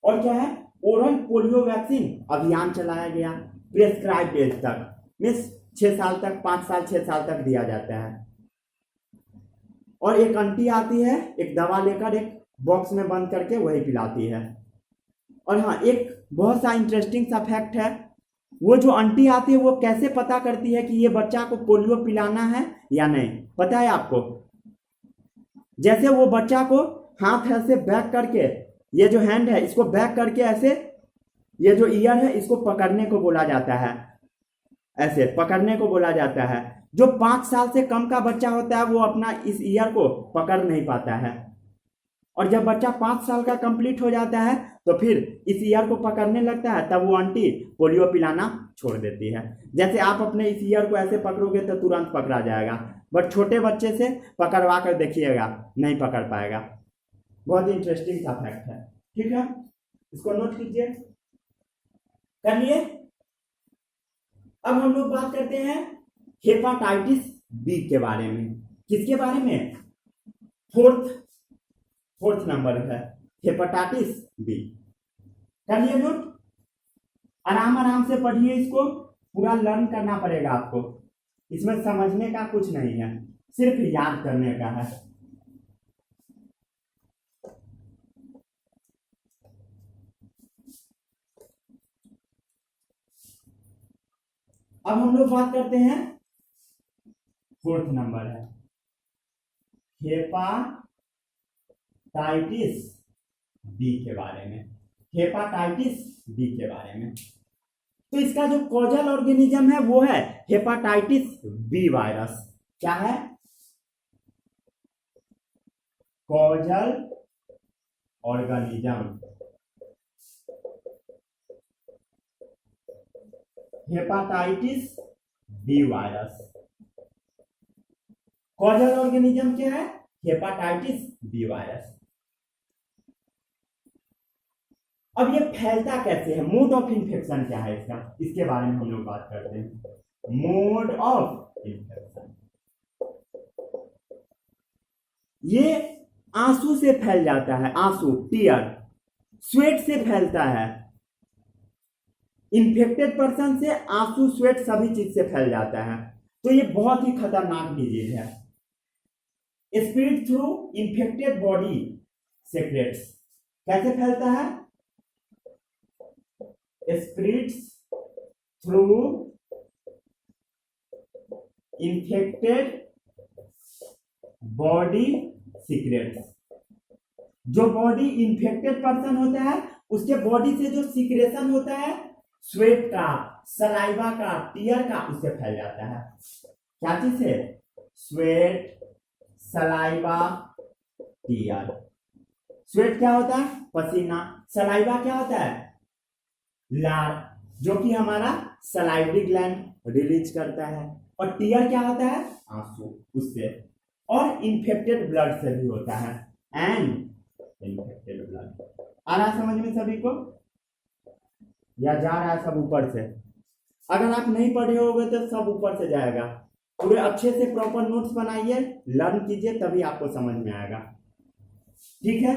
और क्या है? ओरल पोलियो वैक्सीन अभियान चलाया गया प्रिस्क्राइब्ड एज तक, मींस 6 साल तक, 5 साल 6 साल तक दिया जाता है। और एक आंटी आती है एक दवा लेकर एक बॉक्स में बंद करके वही पिलाती है। और हाँ, एक बहुत सा इंटरेस्टिंग सा फैक्ट है, वो जो आंटी आती है वो कैसे पता करती है कि ये बच्चा को पोलियो पिलाना है या नहीं, पता है आपको? जैसे वो बच्चा को हाथ ऐसे बैक करके, ये जो हैंड है इसको बैक करके ऐसे, ये जो ईयर है इसको पकड़ने को बोला जाता है, ऐसे पकड़ने को बोला जाता है। जो 5 साल से कम का बच्चा होता है वो अपना इस ईयर को पकड़ नहीं पाता है, और जब बच्चा 5 साल का कंप्लीट हो जाता है तो फिर इस ईयर को पकड़ने लगता है, तब वो आंटी पोलियो पिलाना छोड़ देती है। जैसे आप अपने इस ईयर को ऐसे पकड़ोगे तो तुरंत पकड़ा जाएगा, बट छोटे बच्चे से पकड़वा कर देखिएगा, नहीं पकड़ पाएगा। बहुत इंटरेस्टिंग सा फैक्ट है, ठीक है, इसको नोट कीजिए, कर लिए। अब हम लोग बात करते हैं हेपाटाइटिस बी के बारे में। किसके बारे में? फोर्थ नंबर है हेपाटाइटिस बी। कर लिए नोट? आराम आराम से पढ़िए, इसको पूरा लर्न करना पड़ेगा आपको, इसमें समझने का कुछ नहीं है, सिर्फ याद करने का है। अब हम लोग बात करते हैं, फोर्थ नंबर है हेपाटाइटिस बी के बारे में। हेपाटाइटिस बी के बारे में, तो इसका जो कॉजल ऑर्गेनिज्म है वो है हेपाटाइटिस बी वायरस। क्या है? Causal organism hepatitis B virus. Causal organism क्या है? Hepatitis B virus. अब ये फैलता कैसे है, मोड ऑफ इन्फेक्शन क्या है इसका, इसके बारे में हम लोग बात करते हैं। मोड ऑफ इन्फेक्शन, ये आंसू से फैल जाता है, आंसू, टीयर, स्वेट से फैलता है। इन्फेक्टेड पर्सन से आंसू, स्वेट सभी चीज से फैल जाता है, तो ये बहुत ही खतरनाक डिजीज है। Spread through infected body secrets. कैसे फैलता है? Spreads through infected body secrets. जो बॉडी इन्फेक्टेड पर्सन होता है उसके बॉडी से जो सीक्रेशन होता है, स्वेट का, सलाइवा का, टीयर का, उससे फैल जाता है। क्या चीज है? Sweat, saliva, tier. स्वेट क्या होता है? पसीना। सलाइवा क्या होता है? लार, जो कि हमारा सलाइवरी ग्लैंड रिलीज करता है। और टीयर क्या होता है? आंसू, उससे। और इन्फेक्टेड ब्लड से भी होता है, एंड इन्फेक्टेड ब्लड। आ रहा समझ में सभी को, या जा रहा है सब ऊपर से? अगर आप नहीं पढ़े होगे तो सब ऊपर से जाएगा। पूरे अच्छे से प्रॉपर नोट्स बनाइए, लर्न कीजिए, तभी आपको समझ में आएगा, ठीक है।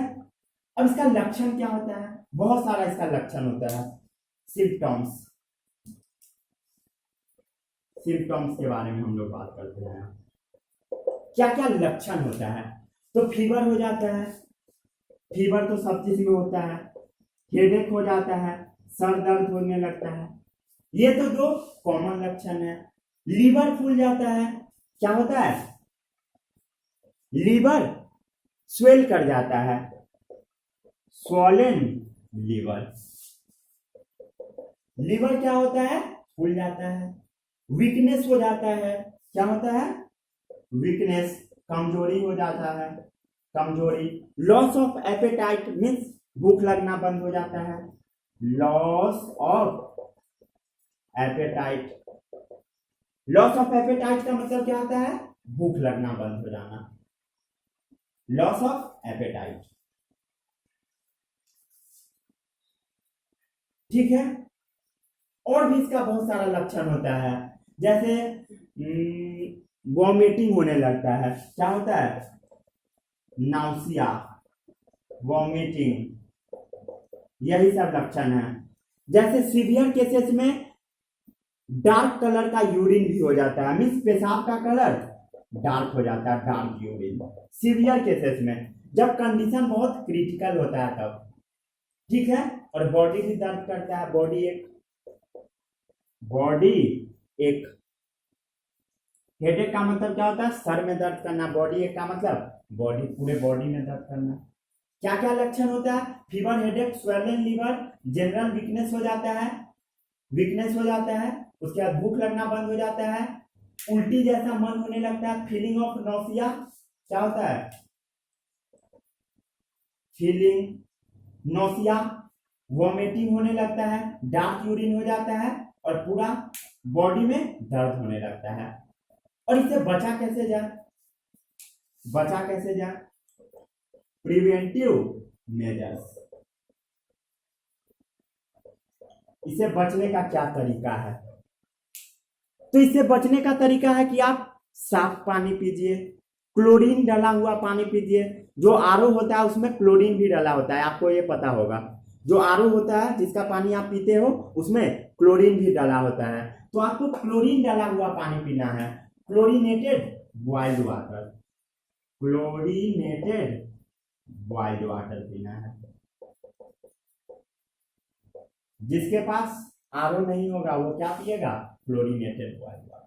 अब इसका लक्षण क्या होता है? बहुत सारा इसका लक्षण होता है। सिम्टम्स, सिम्टम्स के बारे में हम लोग बात करते हैं। क्या क्या लक्षण होता है? तो फीवर हो जाता है, फीवर तो सब चीज में होता है। हेडेक हो जाता है, सर दर्द होने लगता है, ये तो जो कॉमन लक्षण है। लीवर फूल जाता है, क्या होता है? लीवर स्वेल कर जाता है, स्वॉलन लीवर। लीवर क्या होता है? फूल जाता है। वीकनेस हो जाता है, क्या होता है? वीकनेस, कमजोरी हो जाता है, कमजोरी। लॉस ऑफ एपेटाइट मीन्स भूख लगना बंद हो जाता है। Loss of appetite, loss of appetite का मतलब क्या होता है? भूख लगना बंद हो जाना, लॉस ऑफ एपेटाइट, ठीक है। और भी इसका बहुत सारा लक्षण होता है, जैसे वॉमिटिंग होने लगता है, क्या होता है? नाउसिया, वॉमिटिंग, यही सब लक्षण है। जैसे सीवियर केसेस में डार्क कलर का यूरिन भी हो जाता है, मीन्स पेशाब का कलर डार्क हो जाता है, डार्क यूरिन। सीवियर केसेस में, जब कंडीशन बहुत क्रिटिकल होता है तब, ठीक है। और बॉडी भी दर्द करता है, बॉडी एक हेडेक का मतलब क्या होता है, सर में दर्द करना। बॉडी एक का मतलब बॉडी, पूरे बॉडी में दर्द करना। क्या क्या लक्षण होता है, fever, headache, swollen liver, general weakness हो जाता है, उसके बाद भूख लगना बंद हो जाता है, उल्टी जैसा मन होने लगता है, फीलिंग ऑफ नौसिया, क्या होता है, फीलिंग नौसिया, वॉमिटिंग होने लगता है, डार्क यूरिन हो जाता है और पूरा बॉडी में दर्द होने लगता है। और इससे बचा कैसे जाए, प्रिवेंटिव मेजर्स। इसे बचने का क्या तरीका है, तो इससे बचने का तरीका है कि आप साफ पानी पीजिए, क्लोरीन डाला हुआ पानी पीजिए। जो आरओ होता है उसमें क्लोरीन भी डाला होता है, आपको ये पता होगा। जो आरओ होता है जिसका पानी आप पीते हो उसमें क्लोरीन भी डाला होता है, तो आपको क्लोरीन डाला हुआ पानी पीना है, क्लोरीनेटेड बॉइल्ड वाटर पीना है। जिसके पास आरओ नहीं होगा वो क्या पिएगा, chlorinated boiled water.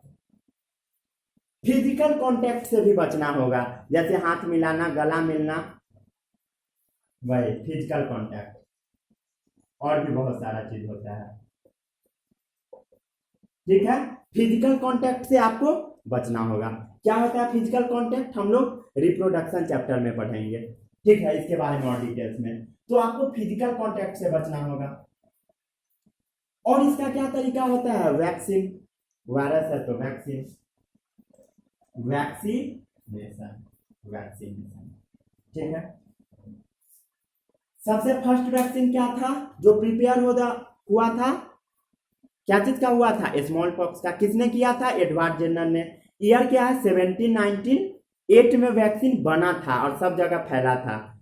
Physical contact से भी बचना होगा, जैसे हाथ मिलाना, गला मिलना, वही फिजिकल कांटेक्ट। और भी बहुत सारा चीज होता है, ठीक है। फिजिकल कांटेक्ट से आपको बचना होगा। क्या होता है फिजिकल कांटेक्ट, हम लोग रिप्रोडक्शन चैप्टर में पढ़ेंगे, ठीक है, इसके बारे में और डिटेल्स में। तो आपको फिजिकल कांटेक्ट से बचना होगा। और इसका क्या तरीका होता है, वैक्सीन, वायरस है तो वैक्सीनेशन, ठीक है। सबसे फर्स्ट वैक्सीन क्या था जो प्रिपेयर हुआ था, क्या चीज का हुआ था, स्मॉल पॉक्स का। किसने किया था, एडवर्ड जेनर ने। ईयर क्या है, 1798 में वैक्सीन बना था और सब जगह फैला था।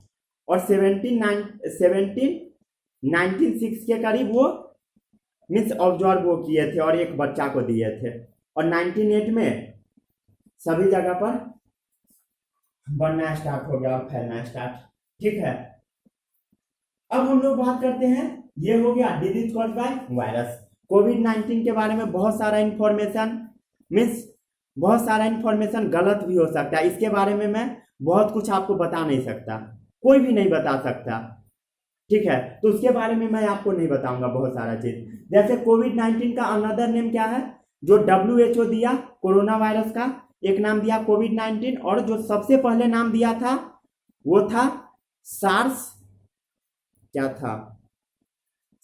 और 1906 के करीब वो मिस ऑब्जर्व वो किए थे और एक बच्चा को दिए थे। और 1908 में सभी जगह पर बनना स्टार्ट हो गया और फैलना स्टार्ट, ठीक है। अब हम लोग बात करते हैं, ये हो गया डिजीज कॉज्ड बाय वायरस। कोविड-19 के बारे में बहुत सारा इंफॉर्मेशन गलत भी हो सकता है। इसके बारे में मैं बहुत कुछ आपको बता नहीं सकता, कोई भी नहीं बता सकता, ठीक है। तो उसके बारे में मैं आपको नहीं बताऊंगा बहुत सारा चीज। जैसे कोविड-19 का अनदर नेम क्या है, जो WHO दिया कोरोना वायरस का, एक नाम दिया कोविड-19, और जो सबसे पहले नाम दिया था वो था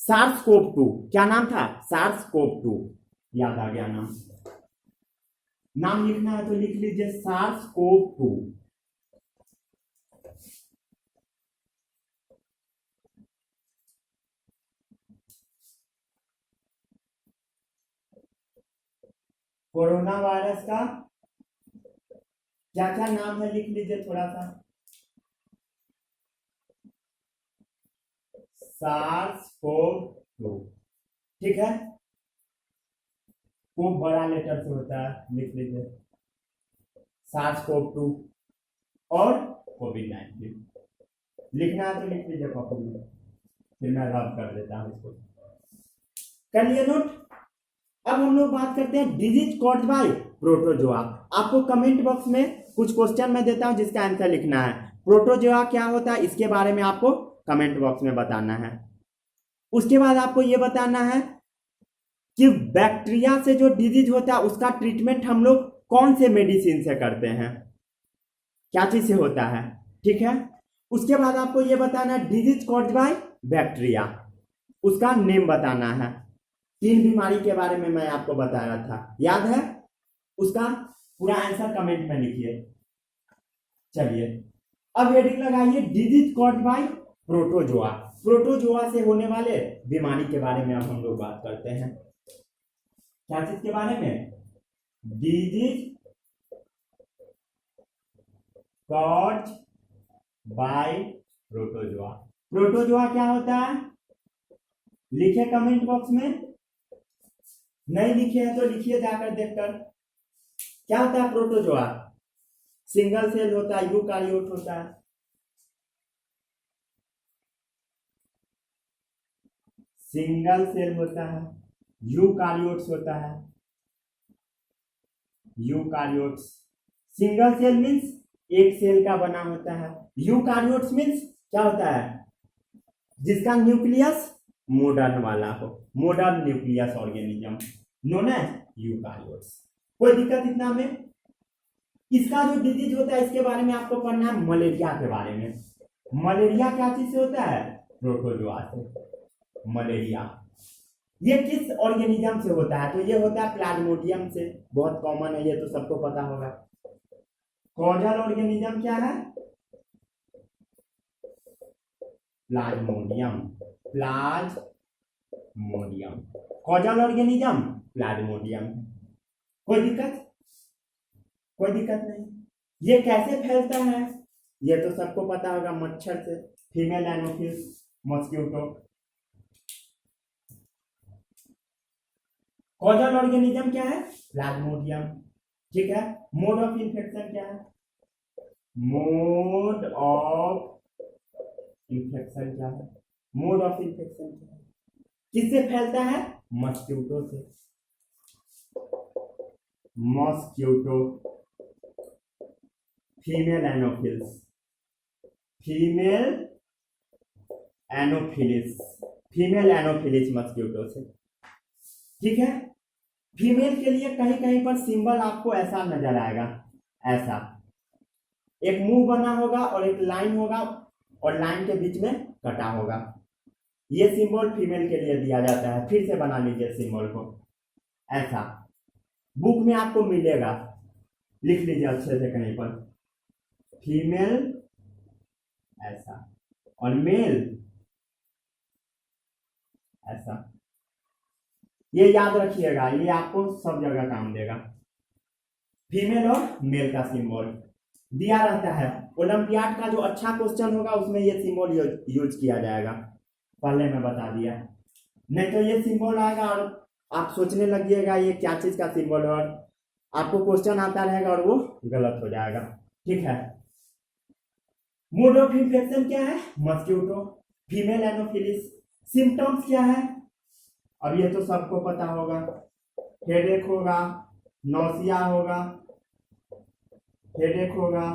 SARS-CoV-2। क्या नाम था, SARS-CoV-2। याद आ गया नाम लिखना है तो लिख लीजिए, SARS-CoV-2। कोरोना वायरस का क्या क्या नाम है लिख लीजिए थोड़ा सा, SARS-CoV-2, ठीक है। खूब बड़ा लेटर से होता है, लिख लीजिए SARS-CoV-2 और कोविड-19। लिखना है तो लिख लीजिए कॉपी में, फिर मैं रब कर देता हूं इसको, कर लिए नोट। अब हम लोग बात करते हैं डिजीज कॉज्ड बाय प्रोटोजोआ। आपको कमेंट बॉक्स में कुछ क्वेश्चन मैं देता हूं जिसका आंसर लिखना है। प्रोटोजोआ क्या होता है इसके बारे में आपको कमेंट बॉक्स में बताना है। उसके बाद आपको यह बताना है कि बैक्टीरिया से जो डिजीज होता है उसका ट्रीटमेंट हम लोग कौन से मेडिसिन से करते हैं, क्या चीज से होता है, ठीक है। उसके बाद आपको यह बताना है डिजीज कॉज्ड बाय बैक्टीरिया, उसका नेम बताना है। 3 बीमारी के बारे में मैं आपको बताया था, याद है, उसका पूरा आंसर कमेंट में लिखिए। चलिए अब हेडिंग लगाइए, disease caused bye protozoa. Protozoa से होने वाले बीमारी के बारे में अब हम लोग बात करते हैं। क्या चीज के बारे में, disease caused bye protozoa. Protozoa क्या होता है लिखे कमेंट बॉक्स में, नहीं लिखे हैं तो लिखिए जाकर देखकर। क्या होता है प्रोटोजोआ, सिंगल सेल होता है, यूकारियोट होता है। सिंगल सेल होता है, यूकारियोट्स होता है। यूकारियोट्स, सिंगल सेल मीन्स एक सेल का बना होता है। यूकारियोट्स मीन्स क्या होता है, जिसका न्यूक्लियस मॉडर्न वाला हो, modern nucleus organism known as eukaryotes. कोई दिक्कत इतना में? इसका जो डिजीज होता है इसके बारे में आपको पढ़ना है, मलेरिया के बारे में। मलेरिया क्या चीज से होता है, प्रोटोजोआ से। मलेरिया ये किस ऑर्गेनिज्म से होता है, तो ये होता है प्लाज्मोडियम से। बहुत कॉमन है, ये तो सबको पता होगा। कॉजल ऑर्गेनिज्म क्या है, Plasmodium. Plasmodium causal organism Plasmodium. कोई दिक्कत? कोई दिक्कत नहीं। ये कैसे फैलता है, ये तो सबको पता होगा, मच्छर से। Female Anopheles mosquito. Causal organism क्या है, प्लाज्मोडियम। ठीक है। मोड ऑफ इन्फेक्शन क्या है, मोड ऑफ इन्फेक्शन क्या है, मोड ऑफ इन्फेक्शन क्या है, किससे फैलता है, मॉस्किटो से। Mosquito, female Anopheles, female Anopheles, female Anopheles mosquito से। ठीक है। फीमेल के लिए कहीं कहीं पर सिंबल आपको ऐसा नजर आएगा, ऐसा एक मुंह बना होगा और एक लाइन होगा और लाइन के बीच में कटा होगा। ये सिंबल फीमेल के लिए दिया जाता है। फिर से बना लीजिए सिंबल को, ऐसा बुक में आपको मिलेगा, लिख लीजिए अच्छे से कहीं पर। फीमेल ऐसा और मेल ऐसा। ये याद रखिएगा, ये आपको सब जगह काम देगा। फीमेल और मेल का सिंबल दिया रहता है। ओलंपियाड का जो अच्छा क्वेश्चन होगा उसमें ये सिंबल यूज किया जाएगा, पहले मैं बता दिया। नहीं तो ये सिंबल आएगा और आप सोचने लगिएगा ये क्या चीज का सिंबल है, और आपको क्वेश्चन आता रहेगा और वो गलत हो जाएगा। ठीक है। मोड ऑफ इन्फेक्शन क्या है, मॉस्किटो, फीमेल एनोफिलिस। सिम्टम्स क्या है, अब ये तो सबको पता होगा। हेडेक होगा, नौसिया होगा, हेडेक होगा,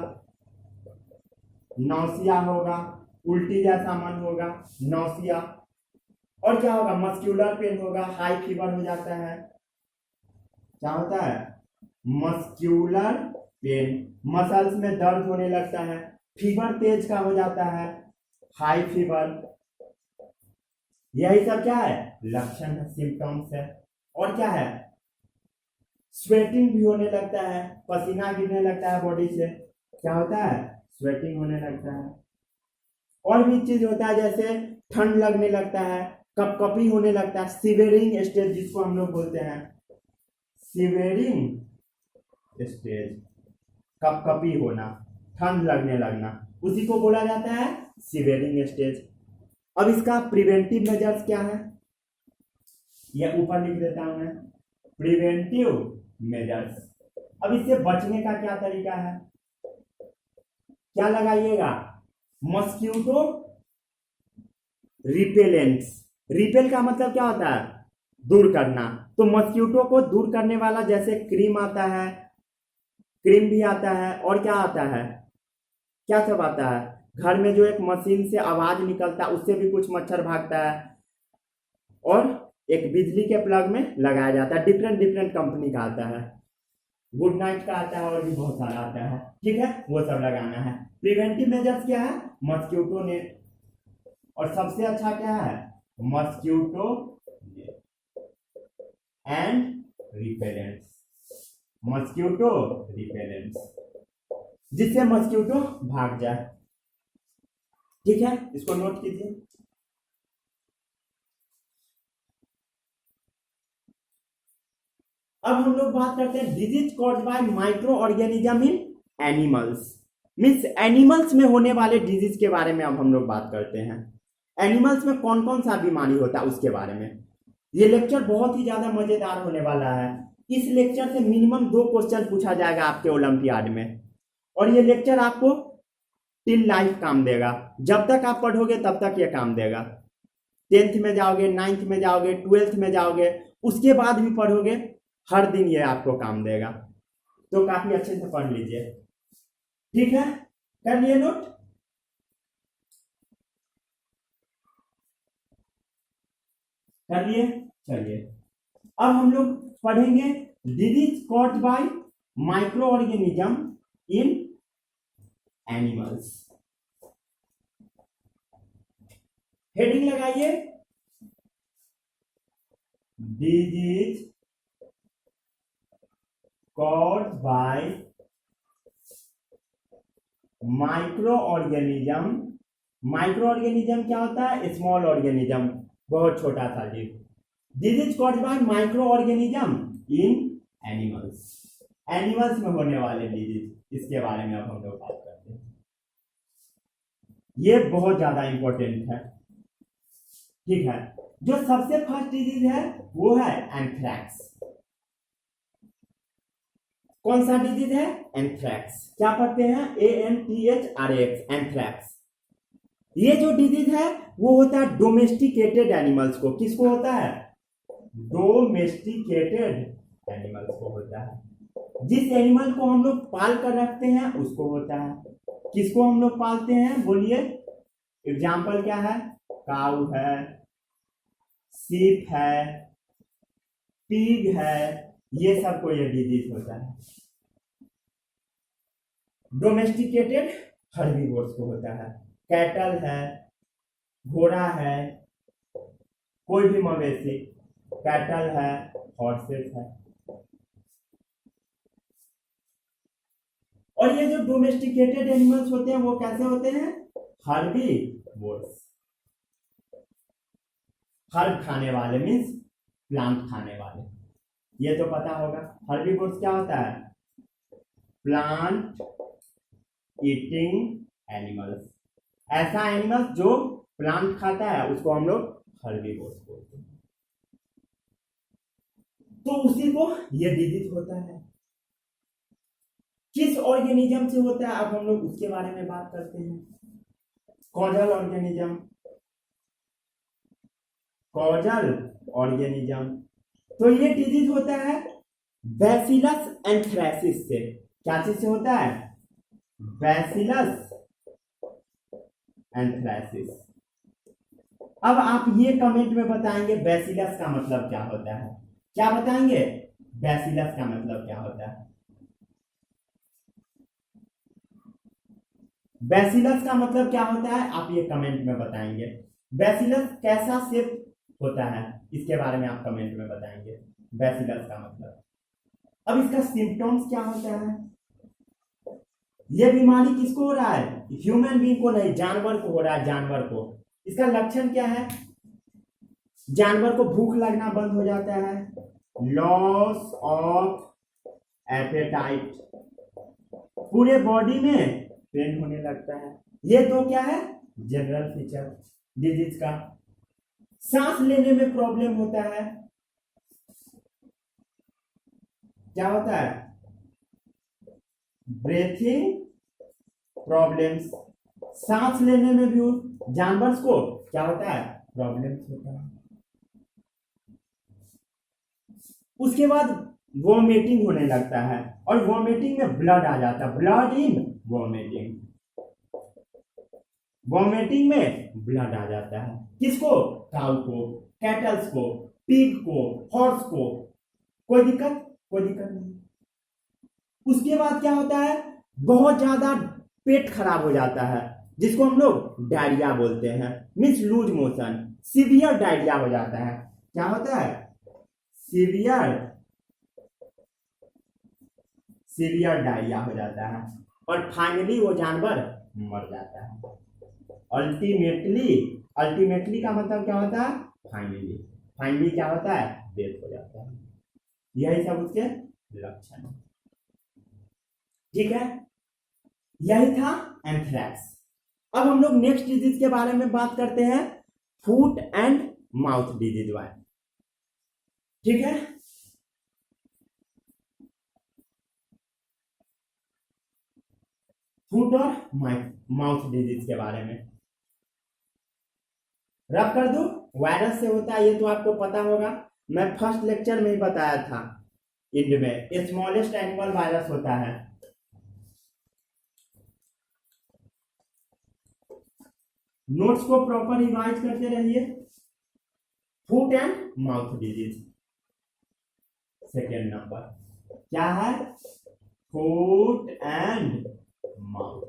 नौसिया होगा, उल्टी जैसा मन होगा, नौसिया। और क्या होगा, मस्क्यूलर पेन होगा, हाई फीवर हो जाता है। क्या होता है, मस्क्यूलर पेन, मसल्स में दर्द होने लगता है। फीवर तेज का हो जाता है, हाई फीवर। यही सब क्या है, लक्षण है, सिम्टम्स है। और क्या है, स्वेटिंग भी होने लगता है, पसीना गिरने लगता है बॉडी से। क्या होता है, स्वेटिंग होने लगता है। और भी चीज होता है, जैसे ठंड लगने लगता है, कपकपी होने लगता है, सिवेरिंग स्टेज जिसको हम लोग बोलते हैं, सिवेरिंग स्टेज, कपकपी होना, ठंड लगने लगना, उसी को बोला जाता है सिवेरिंग स्टेज। अब इसका प्रिवेंटिव मेजर्स क्या है, ये ऊपर लिख देता हूं मैं, प्रिवेंटिव मेजर्स। अब इससे बचने का क्या तरीका है, क्या लगाइएगा, मॉस्किटो रिपेलेंट्स। रिपेल का मतलब क्या होता है, दूर करना। तो मॉस्किटो को दूर करने वाला जैसे क्रीम आता है, क्रीम भी आता है, और क्या आता है, क्या सब आता है, घर में जो एक मशीन से आवाज निकलता है उससे भी कुछ मच्छर भागता है, और एक बिजली के प्लग में लगाया जाता है। डिफरेंट डिफरेंट कंपनी का आता है, गुड नाइट का आता है, और भी बहुत सारा आता है। ठीक है, वो सब लगाना है। प्रिवेंटिव मेजर्स क्या है, मॉस्किटो नेट। और सबसे अच्छा क्या है, mosquito and repellents, mosquito repellents, जिससे मॉस्किटो भाग जाए। ठीक है, इसको नोट कीजिए। अब हम लोग बात करते हैं disease caused by micro organism in animals. Means animals में होने वाले डिजीज के बारे में अब हम लोग बात करते हैं। एनिमल्स में कौन कौन सा बीमारी होता है उसके बारे में। ये लेक्चर बहुत ही ज्यादा मजेदार होने वाला है। इस लेक्चर से मिनिमम 2 क्वेश्चन पूछा जाएगा आपके ओलंपियाड में। और ये लेक्चर आपको टिल लाइफ काम देगा। जब तक आप पढ़ोगे तब तक ये काम देगा। 10th में जाओगे, 9th में जाओगे, 12th में जाओगे, उसके बाद भी पढ़ोगे, हर दिन ये आपको काम देगा। तो काफी अच्छे से पढ़ लीजिए, ठीक है? कर लिए नोट? कर लिए? चलिए अब हम लोग पढ़ेंगे disease caused by micro organism in animals. Heading लगाइए, disease caused by micro organism. Micro organism क्या होता है? स्मॉल ऑर्गेनिज्म, बहुत छोटा सा जीव। Disease caused by micro organism in animals, animals में होने वाले डिजीज, इसके बारे में अब हम लोग बात करते हैं। ये बहुत ज्यादा इंपॉर्टेंट है, ठीक है? जो सबसे फर्स्ट डिजीज है वो है एंथ्रैक्स। कौन सा डिजीज है? एंथ्रैक्स। क्या पढ़ते हैं? ANTHRAX, anthrax. ये जो डिजीज है वो होता है डोमेस्टिकेटेड एनिमल्स को। किसको होता है? डोमेस्टिकेटेड एनिमल्स को होता है। जिस एनिमल को हम लोग पाल कर रखते हैं उसको होता है। किसको हम लोग पालते हैं? बोलिए, एग्जाम्पल क्या है? काऊ है, सीप है, पिग है, ये सबको ये डिजीज होता है। डोमेस्टिकेटेड हर्बीवोर्स को होता है। कैटल है, घोड़ा है, कोई भी मवेशी, कैटल है, हॉर्सेस है। और ये जो डोमेस्टिकेटेड एनिमल्स होते हैं वो कैसे होते हैं? हर्बीवोर्स। हर्ब खाने वाले मीन्स प्लांट खाने वाले, ये तो पता होगा। हर्बीवोर्स क्या होता है? Plant eating animals. ऐसा एनिमल्स जो प्लांट खाता है उसको हम लोग हर्बीवोर्स बोलते हैं। तो उसी को ये डिजीज होता है। किस ऑर्गेनिज्म से होता है अब हम लोग उसके बारे में बात करते हैं। Causal organism, causal organism. तो ये डिजीज होता है बैसिलस एंथ्रेसिस से। क्या चीज से होता है? Bacillus anthracis. अब आप ये कमेंट में बताएंगे बैसिलस का मतलब क्या होता है? क्या बताएंगे? बैसिलस का मतलब क्या होता है? बैसिलस का मतलब क्या होता है आप ये कमेंट में बताएंगे। बैसिलस कैसा शेप होता है इसके बारे में आप कमेंट में बताएंगे। बैसिलस का मतलब। अब इसका सिम्टम्स क्या होता है? ये बीमारी किसको हो रहा है? ह्यूमन बीइंग को नहीं, जानवर को हो रहा है। जानवर को इसका लक्षण क्या है? जानवर को भूख लगना बंद हो जाता है, लॉस ऑफ एपेटाइट, पूरे बॉडी में पेन होने लगता है। ये तो क्या है? जनरल फीचर डिजीज का। सांस लेने में प्रॉब्लम होता है। क्या होता है? Breathing problems. सांस लेने में भी जानवर को क्या होता है? प्रॉब्लम्स होता है। उसके बाद वॉमिटिंग होने लगता है और वॉमिटिंग में ब्लड आ जाता है। ब्लड इन वॉमिटिंग, वॉमिटिंग में ब्लड आ जाता है। किसको? काऊ को, कैटल्स को, पिग को, हॉर्स को। कोई दिक्कत? कोई दिक्कत नहीं। उसके बाद क्या होता है? बहुत ज्यादा पेट खराब हो जाता है, जिसको हम लोग डायरिया बोलते हैं, means loose motion. Severe diarrhoea हो जाता है। क्या होता है? सीवियर डायरिया हो जाता है और फाइनली वो जानवर मर जाता है। अल्टीमेटली का मतलब क्या होता है? फाइनली क्या होता है? डेथ हो जाता है। यही सब उसके लक्षण है, ठीक है? यही था एंथ्रैक्स। अब हम लोग नेक्स्ट डिजीज के बारे में बात करते हैं, फुट एंड माउथ डिजीज वाले, ठीक है? फूट और माउथ डिजीज के बारे में रब कर दूं। वायरस से होता है, ये तो आपको पता होगा, मैं फर्स्ट लेक्चर में ही बताया था। इंड में स्मॉलेस्ट एनिमल वायरस होता है। नोट्स को प्रॉपर रिवाइज करते रहिए। Foot and mouth disease second number क्या है? Foot and mouth.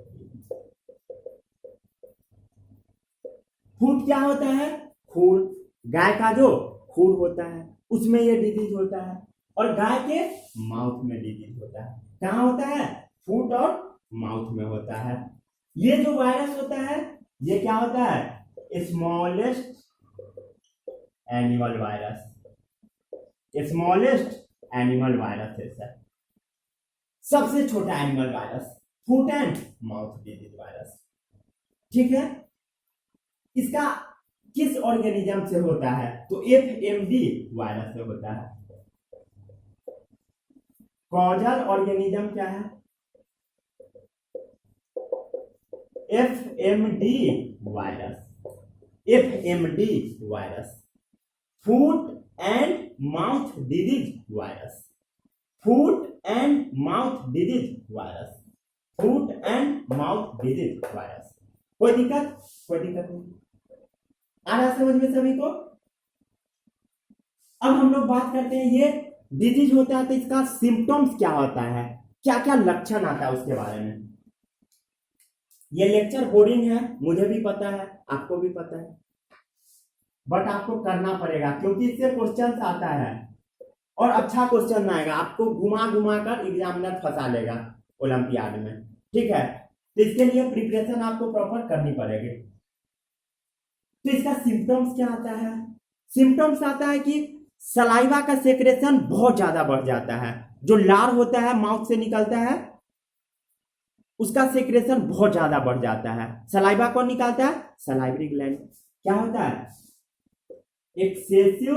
फूट क्या होता है? खूर, गाय का जो खूर होता है उसमें ये डिजीज होता है, और गाय के माउथ में डिजीज होता है। कहाँ होता है? फूट और माउथ में होता है। ये जो वायरस होता है ये क्या होता है? Smallest animal virus. Smallest animal virus है सर, सबसे छोटा animal virus, foot and mouth disease virus. ठीक है, इसका किस ऑर्गेनिज्म से होता है? तो एफएमडी वायरस से होता है। कॉजल ऑर्गेनिज्म क्या है? FMD virus. FMD virus, foot and mouth disease virus. Foot and mouth disease virus. Foot and mouth disease virus. कोई दिक्कत? कोई दिक्कत नहीं आ रहा समझ में सभी को? अब हम लोग बात करते हैं, ये डिजीज होता है तो इसका सिम्टम्स क्या होता है, क्या क्या लक्षण आता है उसके बारे में। ये लेक्चर बोरिंग है, मुझे भी पता है, आपको भी पता है, बट आपको करना पड़ेगा क्योंकि इससे क्वेश्चन आता है और अच्छा क्वेश्चन आएगा, आपको घुमा घुमा कर एग्जामिनर फंसा लेगा ओलंपियाड में। ठीक है, तो इसके लिए प्रिपरेशन आपको प्रॉपर करनी पड़ेगी। तो इसका सिम्टम्स क्या आता है? सिम्टम्स आता है कि सलाइवा का सेक्रेशन बहुत ज्यादा बढ़ जाता है। जो लार होता है माउथ से निकलता है उसका सेक्रेशन बहुत ज्यादा बढ़ जाता है। सलाइवा कौन निकालता है? Salivary gland. क्या होता है? Excessive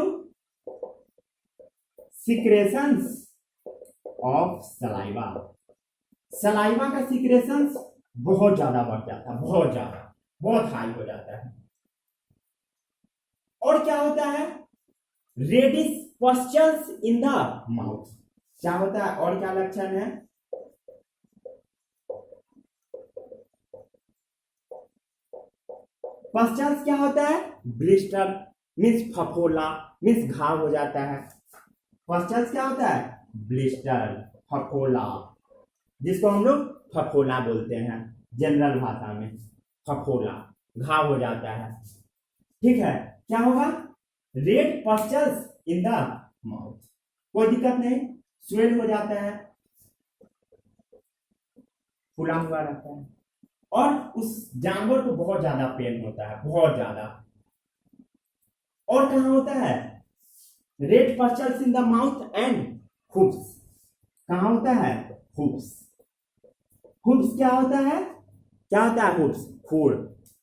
secretions of saliva. Saliva का सिक्रेशन बहुत ज्यादा बढ़ जाता है, बहुत ज्यादा, बहुत हाई हो जाता है। और क्या होता है? Reddish pustules in the mouth. क्या होता है और क्या लक्षण है? पस्चल्स क्या होता है? ब्लिस्टर मीन्स फफोला, मीन्स घाव हो जाता है। पस्चल्स क्या होता है? ब्लिस्टर, फफोला, जिसको हम लोग फफोला बोलते हैं जनरल भाषा में। फफोला, घाव हो जाता है। ठीक है, क्या होगा? Red pustules in the mouth. कोई दिक्कत नहीं, स्वेल हो जाता है, फूला हुआ रहता है, और उस जानवर को बहुत ज्यादा पेन होता है, बहुत ज्यादा। और कहां होता है? Red pustules in the mouth and hoofs. कहां होता है? हुप्स। हुप्स क्या होता है? क्या होता है हुप्स? खूर।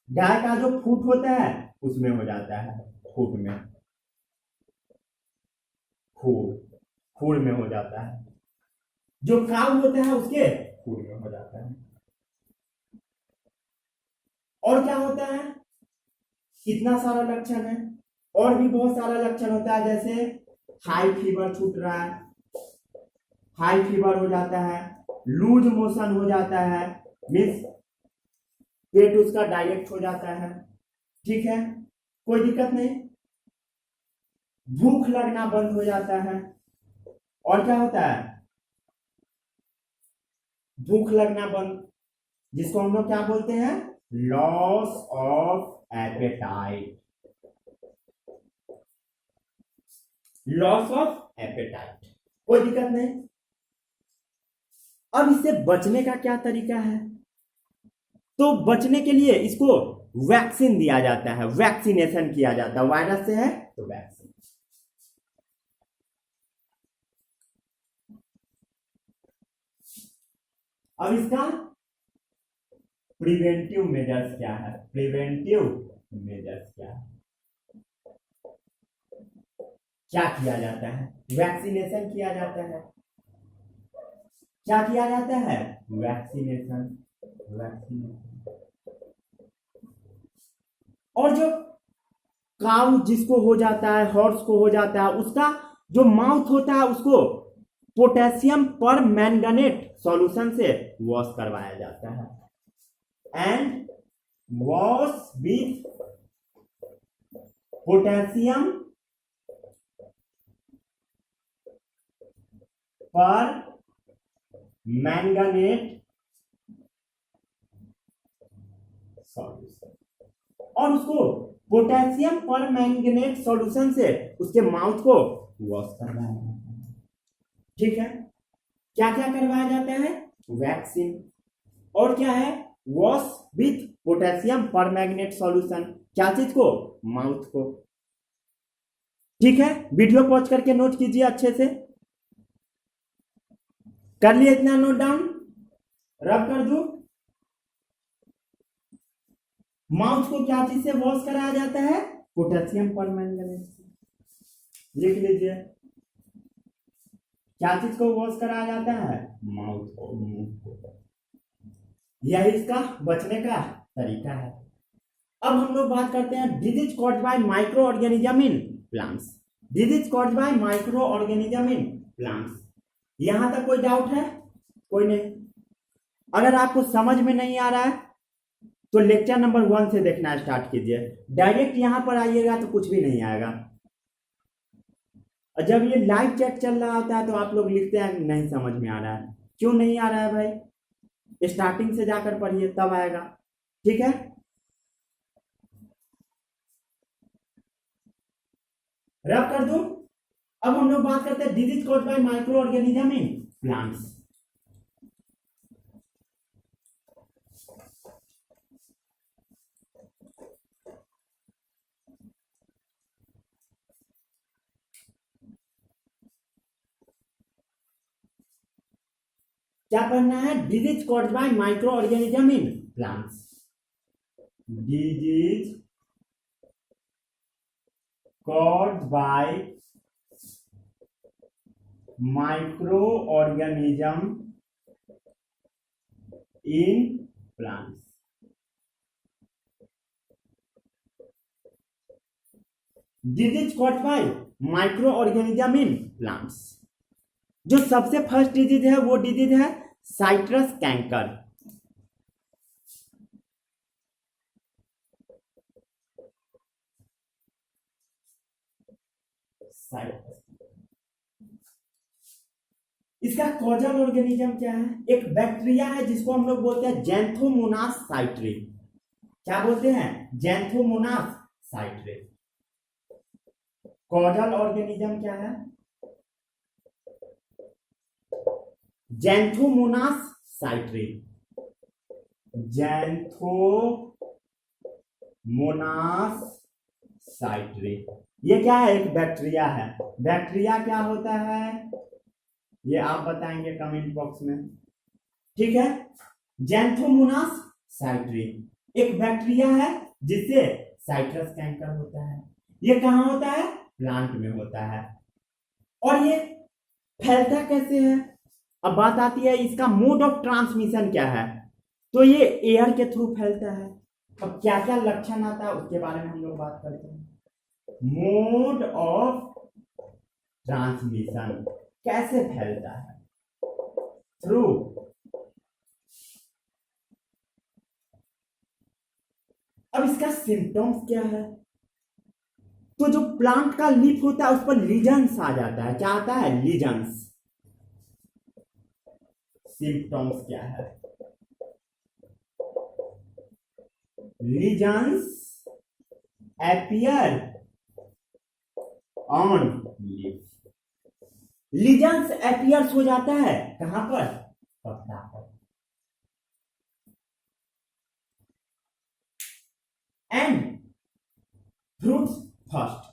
गाय का जो फूट होता है उसमें हो जाता है, फूट में, खूर, खूर में हो जाता है। जो काव होता है उसके खूर में हो जाता है। और क्या होता है? कितना सारा लक्षण है, और भी बहुत सारा लक्षण होता है, जैसे हाई फीवर छूट रहा है, हाई फीवर हो जाता है, लूज मोशन हो जाता है, मीन्स पेट उसका डायरेक्ट हो जाता है। ठीक है, कोई दिक्कत नहीं। भूख लगना बंद हो जाता है। और क्या होता है? भूख लगना बंद, जिसको हम लोग क्या बोलते हैं? Loss of appetite. Loss of appetite, कोई दिक्कत नहीं। अब इससे बचने का क्या तरीका है? तो बचने के लिए इसको वैक्सीन दिया जाता है, वैक्सीनेशन किया जाता है। वायरस से है तो वैक्सीन। अब इसका प्रिवेंटिव मेजर्स क्या है? प्रिवेंटिव मेजर्स क्या है? क्या किया जाता है? वैक्सीनेशन किया जाता है। क्या किया जाता है? वैक्सीनेशन। वैक्सीन। और जो काऊ जिसको हो जाता है, हॉर्स को हो जाता है, उसका जो माउथ होता है उसको पोटेशियम पर मैंगनेट सॉल्यूशन से वॉश करवाया जाता है। एंड वॉश विथ पोटेशियम पर मैंगनेट सॉल्यूशन, और उसको पोटेशियम पर मैंगनेट सॉल्यूशन से उसके माउथ को वॉश करवाया जाता है। ठीक है, क्या क्या करवाया जाता है? वैक्सीन, और क्या है? वॉश विथ पोटेशियम पर मैंगनेट सॉल्यूशन। क्या चीज को? माउथ को। ठीक है, वीडियो पॉज करके नोट कीजिए अच्छे से। कर लिए इतना नोट डाउन? रब कर दू। माउथ को क्या चीज से वॉश कराया जाता है? पोटेशियम परमैंगनेट से। लिख लीजिए, क्या चीज को वॉश कराया जाता है? माउथ को, मुंह को। यही इसका बचने का तरीका है। अब हम लोग बात करते हैं disease caused by micro organism in plants. Disease caused by micro organism in plants. यहां तक कोई डाउट है? कोई नहीं? अगर आपको समझ में नहीं आ रहा है तो लेक्चर नंबर 1 से देखना स्टार्ट कीजिए। डायरेक्ट यहां पर आइएगा तो कुछ भी नहीं आएगा। और जब ये लाइव चैट चल रहा होता है तो आप लोग लिखते हैं नहीं समझ में आ रहा है। क्यों नहीं आ रहा है भाई? स्टार्टिंग से जाकर पढ़िए तब आएगा। ठीक है, रब कर दूं। अब हम लोग बात करते हैं disease caused by micro organism in plants. क्या पढ़ना है? Disease caused by micro organism in plants. Disease caused by micro organism in plants. Disease caused by micro organism in plants. जो सबसे फर्स्ट डिजीज है वो डिजीज है citrus canker. इसका causal organism क्या है? एक बैक्टीरिया है जिसको हम लोग बोलते हैं जैंथोमोनास साइट्री। क्या बोलते हैं? जैंथोमोनास साइट्री। कॉजल ऑर्गेनिज्म क्या है? जैंथोमोनास साइट्री। जैंथोमोनास साइट्री। ये क्या है? एक बैक्टीरिया है। बैक्टीरिया क्या होता है ये आप बताएंगे कमेंट बॉक्स में। ठीक है, जैंथोमोनास साइट्री एक बैक्टीरिया है जिससे साइट्रस कैंकर होता है। ये कहां होता है? प्लांट में होता है। और ये फैलता कैसे है? अब बात आती है इसका मोड ऑफ ट्रांसमिशन क्या है? तो ये एयर के थ्रू फैलता है। अब क्या क्या लक्षण आता है उसके बारे में हम लोग बात करते हैं। मोड ऑफ ट्रांसमिशन कैसे फैलता है? थ्रू अब इसका सिम्टम्स क्या है? तो जो प्लांट का लीफ होता है उस पर लीजन्स आ जाता है। क्या आता है? लीजन्स। सिम्टम्स क्या है? Lesions appear on leaf. Lesions appears हो जाता है कहां पर? पत्ता पर। And fruit first.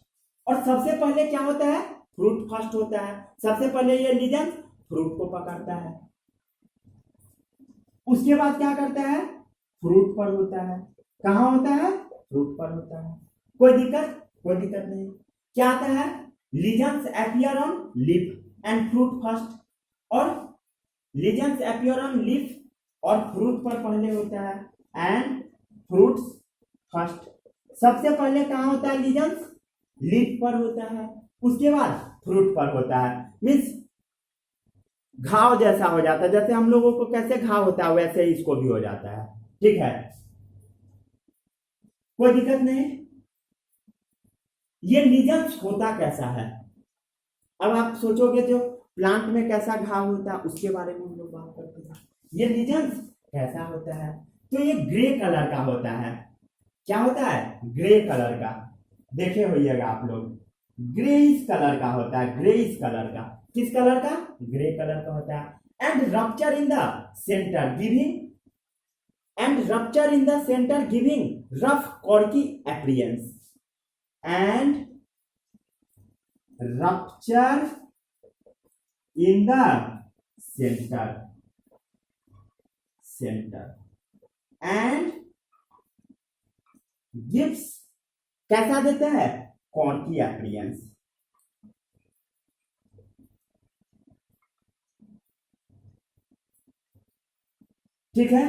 और सबसे पहले क्या होता है? फ्रूट फर्स्ट होता है। सबसे पहले ये लीजन्स फ्रूट को पकड़ता है। उसके बाद क्या करता है? फ्रूट पर होता है। कहां होता है? फ्रूट पर होता है। कोई दिक्कत? कोई दिक्कत नहीं। क्या आता है? Lesions appear on leaf and fruit first. और लीजन्स appear ऑन लीफ और फ्रूट पर पहले होता है, एंड फ्रूट्स फर्स्ट। सबसे पहले कहाँ होता है लीजेंस? लीफ पर होता है, उसके बाद फ्रूट पर होता है। मीन्स घाव जैसा हो जाता है, जैसे हम लोगों को कैसे घाव होता है वैसे ही इसको भी हो जाता है। ठीक है, कोई दिक्कत नहीं। ये लीजेंस होता कैसा है? अब आप सोचोगे जो प्लांट में कैसा घाव होता है उसके बारे में हम लोग बात करते हैं। ये लीजेंस कैसा होता है? तो ये ग्रे कलर का होता है। क्या होता है? ग्रे कलर का। देखे होइएगा आप लोग, ग्रेइश कलर का होता है, ग्रेइश कलर का। किस कलर का? ग्रे कलर का होता है। And rupture in the centre giving rough Corky appearance. And rupture in the center and gives कैसा देता है? Corky appearance. ठीक है,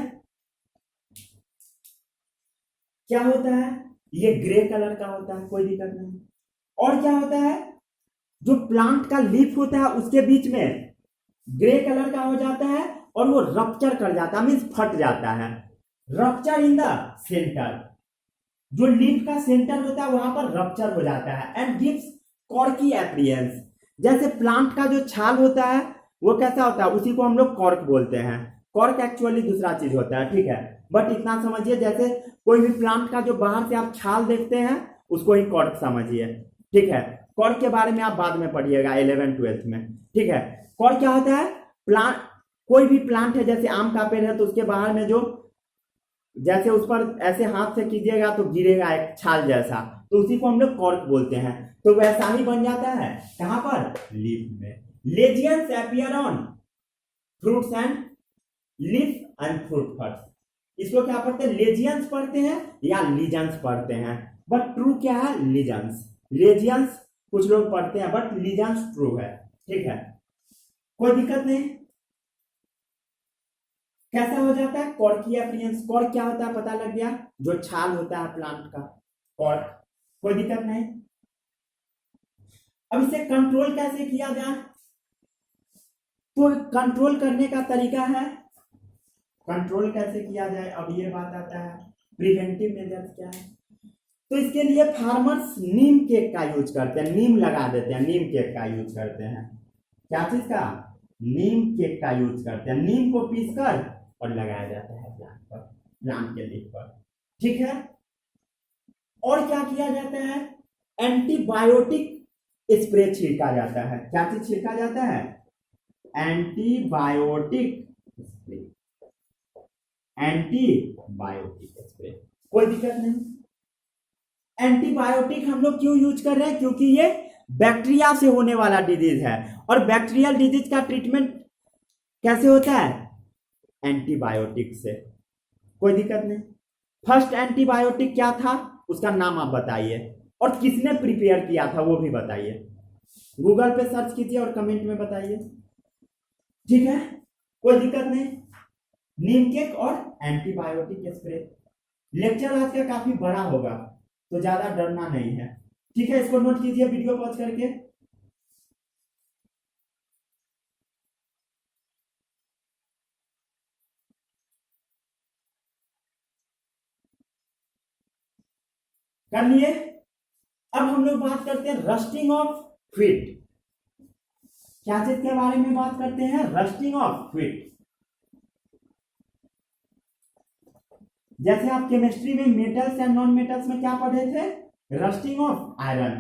क्या होता है? ये ग्रे कलर का होता है, कोई दिक्कत नहीं। और क्या होता है? जो प्लांट का लीफ होता है उसके बीच में ग्रे कलर का हो जाता है और वो रप्चर कर जाता है, मीन्स फट जाता है। रप्चर इन द सेंटर, जो लीफ का सेंटर होता है वहां पर रप्चर हो जाता है। And gives Corky appearance. जैसे प्लांट का जो छाल होता है वो कैसा होता है, उसी को हम लोग कॉर्क बोलते हैं। कॉर्क एक्चुअली दूसरा चीज होता है, ठीक है, बट इतना समझिए जैसे कोई भी प्लांट का जो बाहर से आप छाल देखते हैं उसको ही कॉर्क समझिए। ठीक है, कॉर्क के बारे में आप बाद में पढ़िएगा 11th-12th में। ठीक है, कॉर्क क्या होता है? प्लांट, कोई भी प्लांट है, जैसे आम का पेड़ है तो उसके बाहर में जो जैसे उस पर ऐसे हाथ से कीजिएगा तो गिरेगा एक छाल जैसा, तो उसी को हम लोग कॉर्क बोलते हैं। तो वैसा ही बन जाता है कहां पर? लीफ में। Lesions appear on fruits and leaf and fruit first. इसको क्या पढ़ते हैं? लेजियंस पढ़ते हैं या लीजेंस पढ़ते हैं, बट ट्रू क्या है? लीजेंस। लेजियंस कुछ लोग पढ़ते हैं बट लीजेंस ट्रू है। ठीक है, कोई दिक्कत नहीं। कैसा हो जाता है? Corky appearance. कॉर्क क्या होता है पता लग गया? जो छाल होता है प्लांट का, कॉर्क। कोई दिक्कत नहीं। अब इसे कंट्रोल कैसे किया जाए? तो कंट्रोल करने का तरीका है, कंट्रोल कैसे किया जाए? अब ये बात आता है प्रिवेंटिव मेजर्स क्या है। तो इसके लिए फार्मर्स नीम केक का यूज करते हैं, नीम लगा देते हैं, नीम केक का यूज करते हैं। क्या चीज का? नीम केक का यूज करते हैं। नीम को पीसकर और लगाया जाता है प्लांट पर, प्लांट के लीफ पर। ठीक है, और क्या किया जाता है? एंटीबायोटिक स्प्रे छिड़का जाता है। क्या चीज छिड़का जाता है? Antibiotic spray. एंटीबायोटिक स्प्रे, कोई दिक्कत नहीं। एंटीबायोटिक हम लोग क्यों यूज कर रहे हैं? क्योंकि ये बैक्टीरिया से होने वाला डिजीज है, और बैक्टीरियल डिजीज का ट्रीटमेंट कैसे होता है? एंटीबायोटिक से। कोई दिक्कत नहीं। फर्स्ट एंटीबायोटिक क्या था उसका नाम आप बताइए, और किसने प्रिपेयर किया था वो भी बताइए। गूगल पे सर्च कीजिए और कमेंट में बताइए। ठीक है, कोई दिक्कत नहीं। नीम केक और एंटीबायोटिक स्प्रे। लेक्चर आज का काफी बड़ा होगा तो ज्यादा डरना नहीं है। ठीक है, इसको नोट कीजिए वीडियो पॉज करके। कर लिए? अब हम लोग बात करते हैं रस्टिंग ऑफ व्हीट। क्या चीज के बारे में बात करते हैं? Rusting of wheat. जैसे आप केमिस्ट्री में मेटल्स एंड नॉन मेटल्स में क्या पढ़े थे? रस्टिंग ऑफ आयरन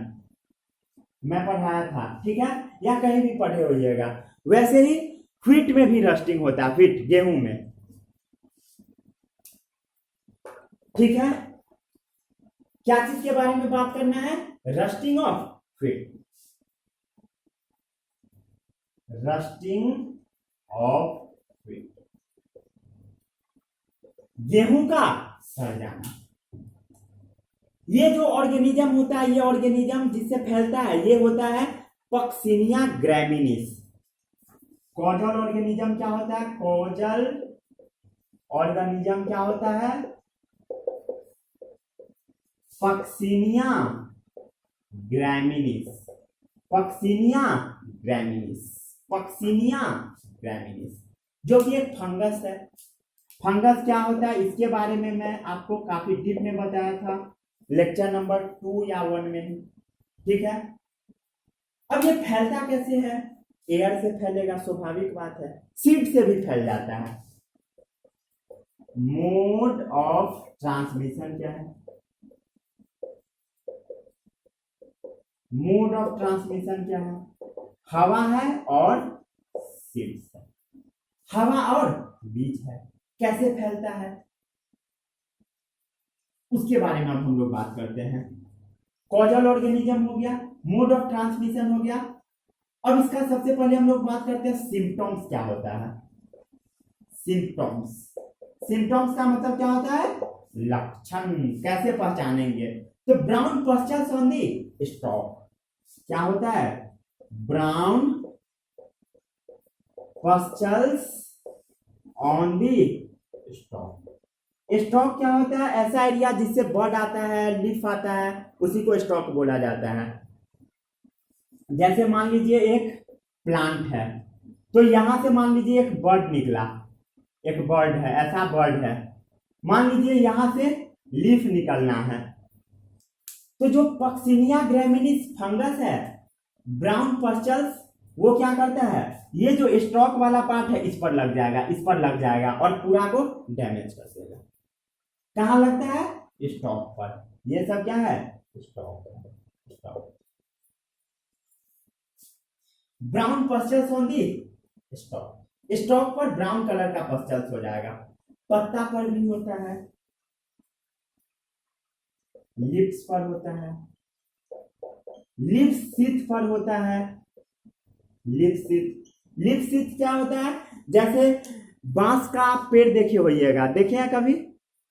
मैं पढ़ाया था, ठीक है, या कहीं भी पढ़े होइएगा। वैसे ही व्हीट में भी रस्टिंग होता है, व्हीट गेहूं में। ठीक है, क्या चीज के बारे में बात करना है? Rusting of wheat. Rusting of wheat, गेहूं का सड़ जाना। ये जो ऑर्गेनिज्म होता है, ये ऑर्गेनिज्म जिससे फैलता है ये होता है पक्सिनिया ग्रैमिनीस। कॉजल ऑर्गेनिज्म क्या होता है? कॉजल ऑर्गेनिज्म क्या होता है? पक्सिनिया ग्रैमिनीस, पक्सिनिया ग्रैमिनीस, पक्सिनिया ग्रैमिनीस, जो कि एक फंगस है। फंगस क्या होता है इसके बारे में मैं आपको काफी डीप में बताया था लेक्चर नंबर 2 या 1 में ही, ठीक है। अब ये फैलता कैसे है? एयर से फैलेगा, स्वाभाविक बात है। सीड से भी फैल जाता है। मोड ऑफ ट्रांसमिशन क्या है? मोड ऑफ ट्रांसमिशन क्या है? हवा है और सीड्स है, हवा और बीज है। कैसे फैलता है उसके बारे में हम लोग बात करते हैं। कॉजल ऑर्गेनिज्म हो गया, मोड ऑफ ट्रांसमिशन हो गया। अब इसका सबसे पहले हम लोग बात करते हैं सिम्टम्स क्या होता है। सिम्टम्स, सिम्टम्स का मतलब क्या होता है? लक्षण। कैसे पहचानेंगे? तो brown pustules on the stalk, क्या होता है? Brown pustules on the stalk. Stalk क्या होता है? ऐसा एरिया जिससे बड आता है, लीफ आता है, उसी को स्टॉक बोला जाता है। जैसे मान लीजिए एक प्लांट है, तो यहां से मान लीजिए एक बर्ड निकला, एक बर्ड है, ऐसा बर्ड है। मान लीजिए यहां से लीफ निकलना है, तो जो पक्सिनिया ग्रैमिनीस फंगस है, ब्राउन पस्चल्स, वो क्या करता है? ये जो स्टॉक वाला पार्ट है इस पर लग जाएगा, इस पर लग जाएगा और पूरा को डैमेज कर देगा। कहां लगता है? स्टॉक पर। ये सब क्या है? Stalk. Stalk, brown pustules on the stalk. Stalk पर ब्राउन कलर का पस्चल्स हो जाएगा। पत्ता पर भी होता है, लिप्स पर होता है, लिप्स सीथ पर होता है। लिप्स सीथ, लिप्स सीथ क्या होता है? जैसे बांस का आप पेड़ देखे होइएगा, देखे हैं कभी?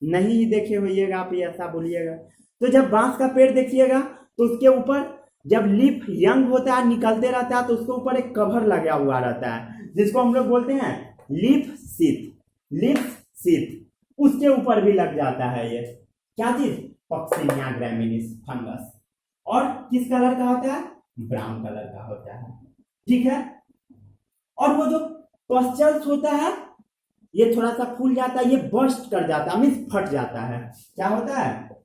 नहीं देखे होइएगा आप, ये ऐसा बोलिएगा। तो जब बांस का पेड़ देखिएगा तो उसके ऊपर जब लीफ यंग होता है, निकलते रहता है, तो उसके ऊपर एक कवर लगा हुआ रहता है जिसको हम लोग बोलते हैं लीफ सीथ। लीफ सीथ उसके ऊपर भी लग जाता है ये क्या चीज? Puccinia graminis fungus. और किस कलर का होता है? ब्राउन कलर का होता है, ठीक है। और वो जो पस्चल्स होता है ये थोड़ा सा फूल जाता है, ये बर्स्ट कर जाता है, मीन्स फट जाता है। क्या होता है?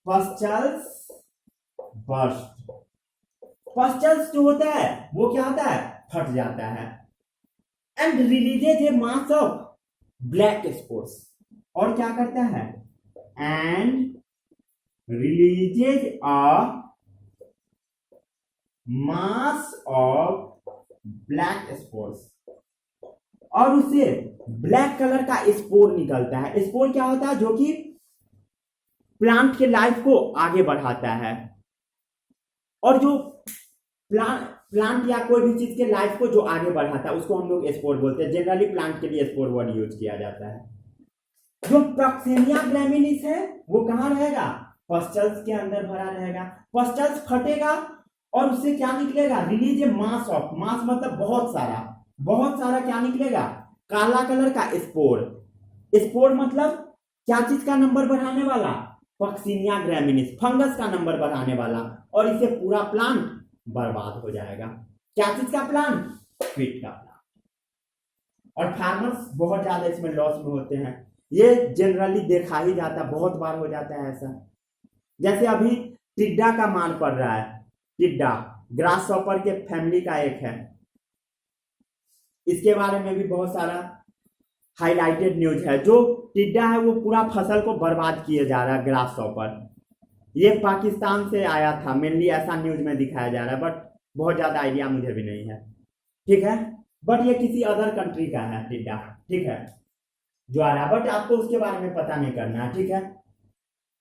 पस्चल्स बर्स्ट। पस्चल्स जो होता है वो क्या होता है? फट जाता है। And releases A mass of black spores. और क्या करता है? And releases a mass of black spores. और उससे ब्लैक कलर का स्पोर निकलता है। स्पोर क्या होता है? जो कि प्लांट के लाइफ को आगे बढ़ाता है। और जो प्लांट या कोई भी चीज के लाइफ को जो आगे बढ़ाता है उसको हम लोग स्पोर बोलते हैं। जनरली प्लांट के लिए स्पोर वर्ड यूज किया जाता है। जो पक्सिनिया ग्रैमिनीस है वो कहां रहेगा? पस्चल्स के अंदर भरा रहेगा। पस्चल्स फटेगा और उससे क्या निकलेगा? रिलीज ए मास ऑफ, मास मतलब बहुत सारा, बहुत सारा क्या निकलेगा? काला कलर का स्पोर। स्पोर मतलब क्या चीज का नंबर बढ़ाने वाला? पक्सिनिया ग्रैमिनीस फंगस का नंबर बढ़ाने वाला। और इससे पूरा प्लांट बर्बाद हो जाएगा। क्या चीज का प्लांट? व्हीट का प्लांट। और फार्मर्स बहुत ज्यादा इसमें लॉस में होते हैं। ये जनरली देखा ही जाता, बहुत बार हो जाता है ऐसा। जैसे अभी टिड्डा का मार पड़ रहा है। टिड्डा ग्रास हॉपर के फैमिली का एक है, इसके बारे में भी बहुत सारा हाईलाइटेड न्यूज है। जो टिड्डा है वो पूरा फसल को बर्बाद किए जा रहा है। ग्रास हॉपर ये पाकिस्तान से आया था, मेनली ऐसा न्यूज में दिखाया जा रहा है, बट बहुत ज्यादा आइडिया मुझे भी नहीं है, ठीक है। बट ये किसी अदर कंट्री का है टिड्डा, ठीक है, जो आ रहा है। बट आपको उसके बारे में पता नहीं करना है, ठीक है।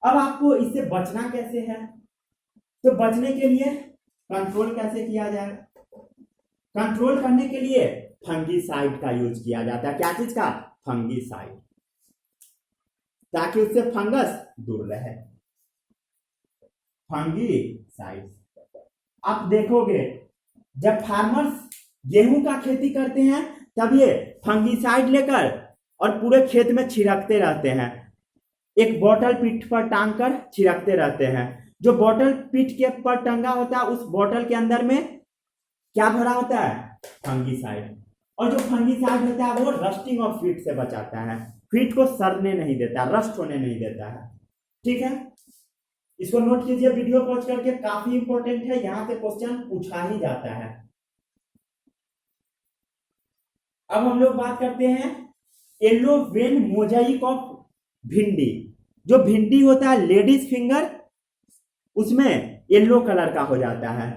अब आपको इससे बचना कैसे है? तो बचने के लिए कंट्रोल कैसे किया जाए? कंट्रोल करने के लिए फंगीसाइड का यूज किया जाता है। क्या चीज का? फंगीसाइड, ताकि उससे फंगस दूर रहे। फंगीसाइड आप देखोगे जब फार्मर्स गेहूं का खेती करते हैं तब ये फंगीसाइड लेकर और पूरे खेत में छिड़कते रहते हैं। एक बॉटल पीठ पर टांग कर छिड़कते रहते हैं। जो बॉटल पीठ के पर टंगा होता है, उस बॉटल के अंदर में क्या भरा होता है? फंगीसाइड। और जो फंगीसाइड होता है वो रस्टिंग ऑफ फीट से बचाता है, फीट को सड़ने नहीं देता, रस्ट होने नहीं देता है। ठीक है, इसको नोट कीजिए वीडियो पॉज करके, काफी इंपॉर्टेंट है, यहां से क्वेश्चन पूछा ही जाता है। अब हम लोग बात करते हैं येलो वेन मोजाइक ऑफ भिंडी। जो भिंडी होता है लेडीज फिंगर, उसमें येलो कलर का हो जाता है,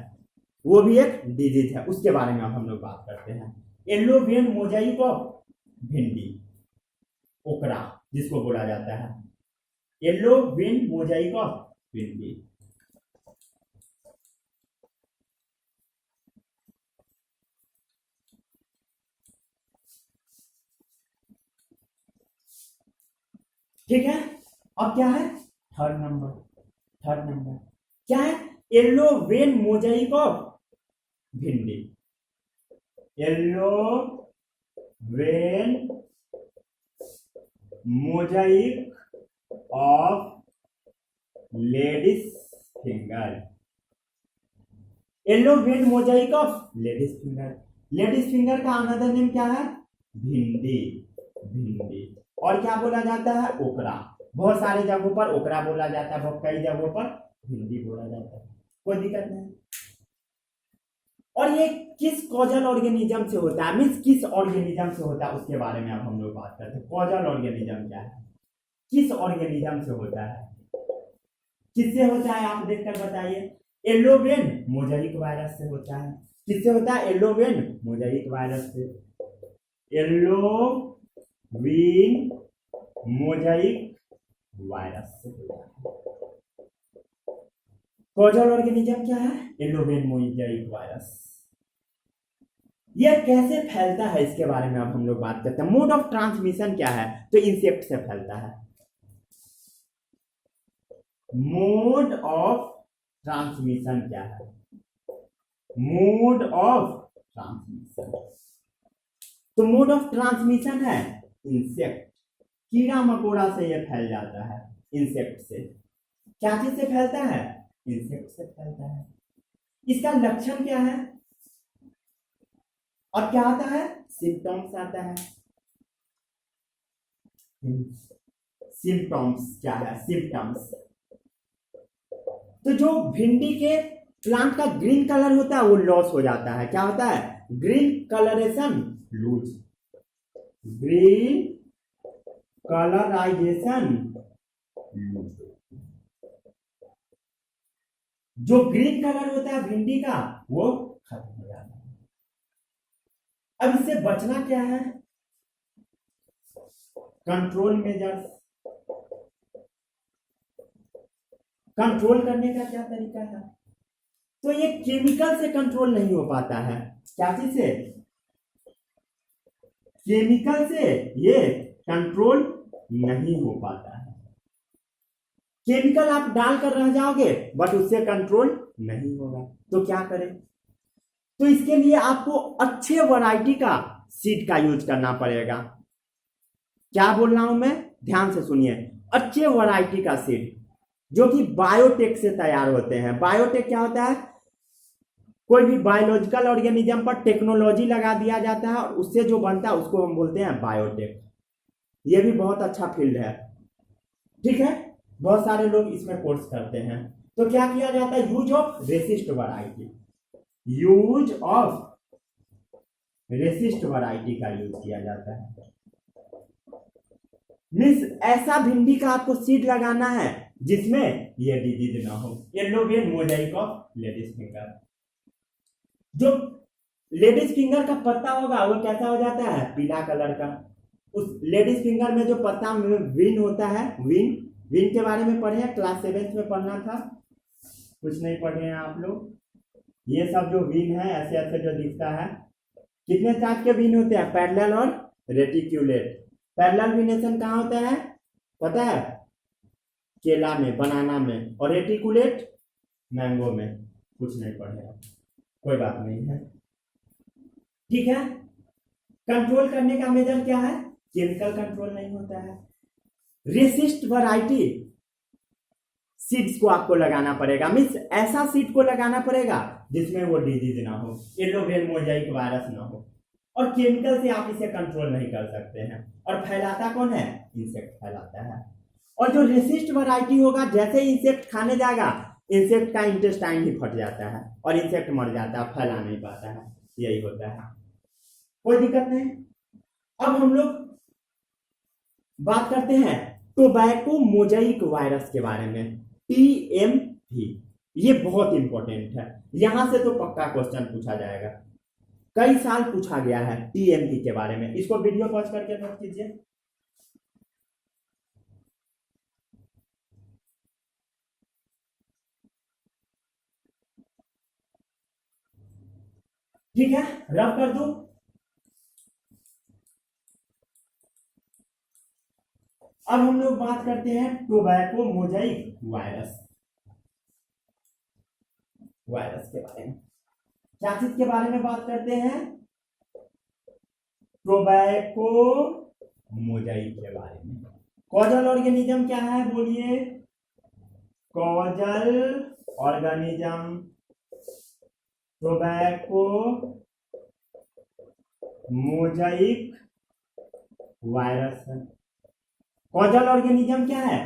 वो भी एक डिजीज है, उसके बारे में अब हम लोग बात करते हैं। येलो वेन मोजाइक ऑफ भिंडी, ओकरा जिसको बोला जाता है, येलो वेन मोजाइक ऑफ भिंडी। ठीक है, अब क्या है? थर्ड नंबर क्या है? येलो वेन मोजाइक ऑफ भिंडी। Yellow vein Mosaic of ladies finger. Yellow vein Mosaic of ladies finger. Ladies finger का अनदर नेम क्या है? भिंडी। और क्या बोला जाता है? ओकरा। बहुत सारे जगहों पर ओकरा बोला जाता है, बहुत कई जगहों पर भिंडी बोला जाता है, कोई दिक्कत नहीं। और ये किस कॉजल ऑर्गेनिज्म से होता है, मीन्स किस ऑर्गेनिज्म से होता है, उसके बारे में अब हम लोग बात करते हैं। कॉजल ऑर्गेनिज्म क्या है, किस ऑर्गेनिज्म से होता है, किससे होता है, आप देखकर बताइए। येलो वेन मोजाइक वायरस से होता है। किससे होता है? येलो वेन मोजाइक वायरस से। येलो वेन मोजाइक वायरस से होता है। कॉजल ऑर्गेनिज्म क्या है? Yellow vein Mosaic virus. यह कैसे फैलता है, इसके बारे में अब हम लोग बात करते हैं। मोड ऑफ ट्रांसमिशन क्या है? तो इंसेक्ट से फैलता है। मोड ऑफ ट्रांसमिशन क्या है? मोड ऑफ ट्रांसमिशन, तो मोड ऑफ ट्रांसमिशन है इंसेक्ट। कीड़ा मकोड़ा से यह फैल जाता है, इंसेक्ट से। क्या चीज से फैलता है? इंसेक्ट से फैलता है। इसका लक्षण क्या है और क्या आता है? सिम्टम्स आता है। सिम्टम्स क्या है? सिम्टम्स, तो जो भिंडी के प्लांट का ग्रीन कलर होता है वो लॉस हो जाता है। क्या होता है? Green colouration loose. Green colourisation loose. जो ग्रीन कलर होता है भिंडी का वो खत्म हो जाता है। अब इससे बचना क्या है? Control measures. कंट्रोल करने का क्या तरीका है? तो ये केमिकल से कंट्रोल नहीं हो पाता है। क्या चीज से? केमिकल से ये कंट्रोल नहीं हो पाता है। केमिकल आप डालकर रह जाओगे बट उससे कंट्रोल नहीं होगा, तो क्या करें? तो इसके लिए आपको अच्छे वैरायटी का सीड का यूज करना पड़ेगा। क्या बोल रहा हूं मैं, ध्यान से सुनिए। अच्छे वैरायटी का सीड जो कि बायोटेक से तैयार होते हैं। बायोटेक क्या होता है? कोई भी बायोलॉजिकल ऑर्गेनिज्म पर टेक्नोलॉजी लगा दिया जाता है और उससे जो बनता है उसको हम बोलते हैं बायोटेक। ये भी बहुत अच्छा फील्ड है, ठीक है, बहुत सारे लोग इसमें कोर्स करते हैं। तो क्या किया जाता है? Use of resist variety. Use of resist variety का यूज किया जाता है। मीन्स ऐसा भिंडी का आपको सीड लगाना है जिसमें ये डिजीज ना हो। Yellow vein Mosaic of ladies finger. जो लेडीज फिंगर का पत्ता होगा वो कैसा हो जाता है? पीला कलर का। उस लेडीज फिंगर में जो पत्ता में विन होता है, विन के बारे में पढ़े हैं, क्लास 7 में पढ़ना था, कुछ नहीं पढ़े हैं आप लोग। ये सब जो विन है ऐसे ऐसे जो दिखता है, कितने टाइप के विन होते हैं? पैरेलल और रेटिक्यूलेट। पैरेलल विनेशन कहाँ होता है पता है? केला में, बनाना में। और रेटिकुलेट मैंगो में। कुछ नहीं पढ़े, कोई बात नहीं है, ठीक है। कंट्रोल करने का मेजर क्या है? केमिकल कंट्रोल नहीं होता है। रेसिस्ट वैरायटी सीड्स को आपको लगाना पड़ेगा, मीन्स ऐसा सीड को लगाना पड़ेगा जिसमें वो डिजीज ना हो, येलो ग्रेन मोजाइक वायरस ना हो। और केमिकल से आप इसे कंट्रोल नहीं कर सकते हैं। और फैलाता कौन है? इंसेक्ट फैलाता है। और जो रेसिस्ट वैरायटी होगा, जैसे इंसेक्ट खाने जाएगा, इंसेक्ट का इंटेस्टाइन ही फट जाता है और इंसेक्ट मर जाता है, फैला नहीं पाता है। यही होता है, कोई दिक्कत नहीं। अब हम लोग बात करते हैं टोबैको मोजाइक वायरस के बारे में, TMV। ये बहुत इंपॉर्टेंट है, यहां से तो पक्का क्वेश्चन पूछा जाएगा, कई साल पूछा गया है TMV के बारे में। इसको वीडियो पॉज करके नोट कीजिए। ठीक है, रब कर दो। अब हम लोग बात करते हैं टोबैको मोजाइक वायरस के बारे में। क्या चीज के बारे में बात करते हैं? टोबैको मोजाइक के बारे में। कॉजल ऑर्गेनिज्म क्या है? बोलिए। Causal organism tobacco Mosaic virus है। कॉजल ऑर्गेनिज्म क्या है?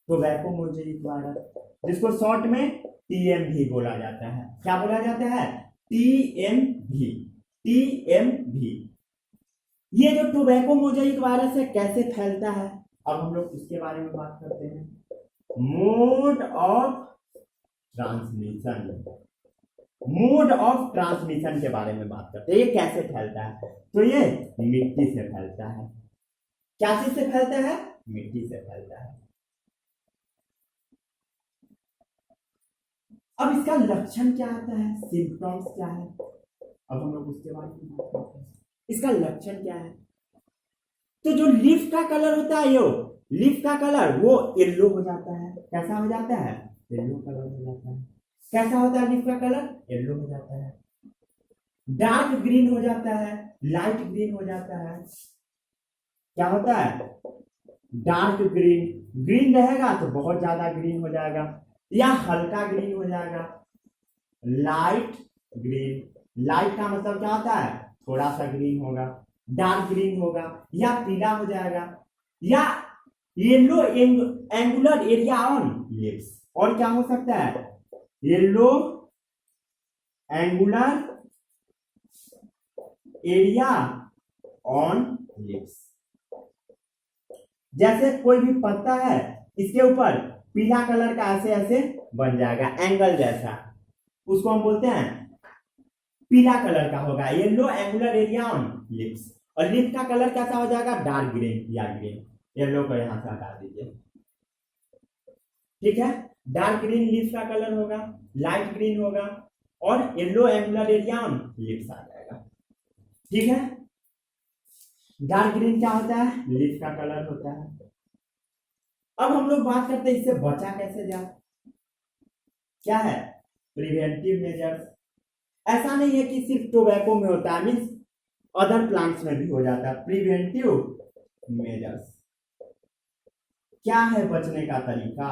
टोबैको मोजाइक वायरस, जिसको शॉर्ट में TMV बोला जाता है। क्या बोला जाता है? TMV। ये जो टोबैको मोजाइक वायरस है, कैसे फैलता है, अब हम लोग इसके बारे में बात करते हैं। मोड ऑफ ट्रांसमिशन के बारे में बात करते हैं। ये कैसे फैलता है? तो ये मिट्टी से फैलता है। क्या चीज से फैलता है? मिट्टी से फैलता है। अब इसका लक्षण क्या आता है, सिम्टम्स क्या है, अब हम लोग उसके बारे में बात करते हैं। इसका लक्षण क्या है? तो जो लीफ का कलर होता है, लीफ का कलर वो येलो हो जाता है। कैसा हो जाता है? येलो कलर हो जाता है। कैसा होता है लीफ का कलर? येलो हो जाता है। डार्क ग्रीन हो जाता है, लाइट ग्रीन हो जाता है। क्या होता है? Dark green. ग्रीन रहेगा तो बहुत ज्यादा ग्रीन हो जाएगा, या हल्का ग्रीन हो जाएगा। लाइट ग्रीन, लाइट का मतलब क्या होता है? थोड़ा सा ग्रीन होगा। डार्क ग्रीन होगा, या पीला हो जाएगा, या yellow angular area on leaves. और क्या हो सकता है? Yellow angular area on lips. जैसे कोई भी पत्ता है, इसके ऊपर पीला कलर का ऐसे ऐसे बन जाएगा, एंगल जैसा, उसको हम बोलते हैं पीला कलर का होगा, yellow angular area on leaves. और लिप का कलर कैसा हो जाएगा? डार्क ग्रीन या ग्रीन। येलो को यहां से हटा दीजिए, ठीक है। डार्क ग्रीन लिप्स का कलर होगा, लाइट ग्रीन होगा, और yellow angular area on leaves आ जाएगा, ठीक है। डार्क ग्रीन क्या होता है? लिप्स का कलर होता है। अब हम लोग बात करते हैं इससे बचा कैसे जाए। क्या है? Preventive measures. ऐसा नहीं है कि सिर्फ टोबैको में होता है, मीन्स अदर प्लांट्स में भी हो जाता है। प्रिवेंटिव मेजर्स क्या है बचने का तरीका?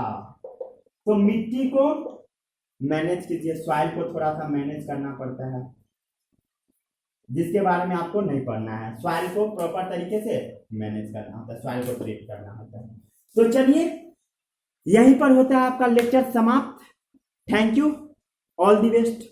तो मिट्टी को मैनेज कीजिए, सॉइल को थोड़ा सा मैनेज करना पड़ता है, जिसके बारे में आपको नहीं पढ़ना है। सॉइल को प्रॉपर तरीके से मैनेज करना होता है, सॉइल को ट्रीट करना होता है। तो चलिए, यहीं पर होता है आपका लेक्चर समाप्त। Thank you, all the best.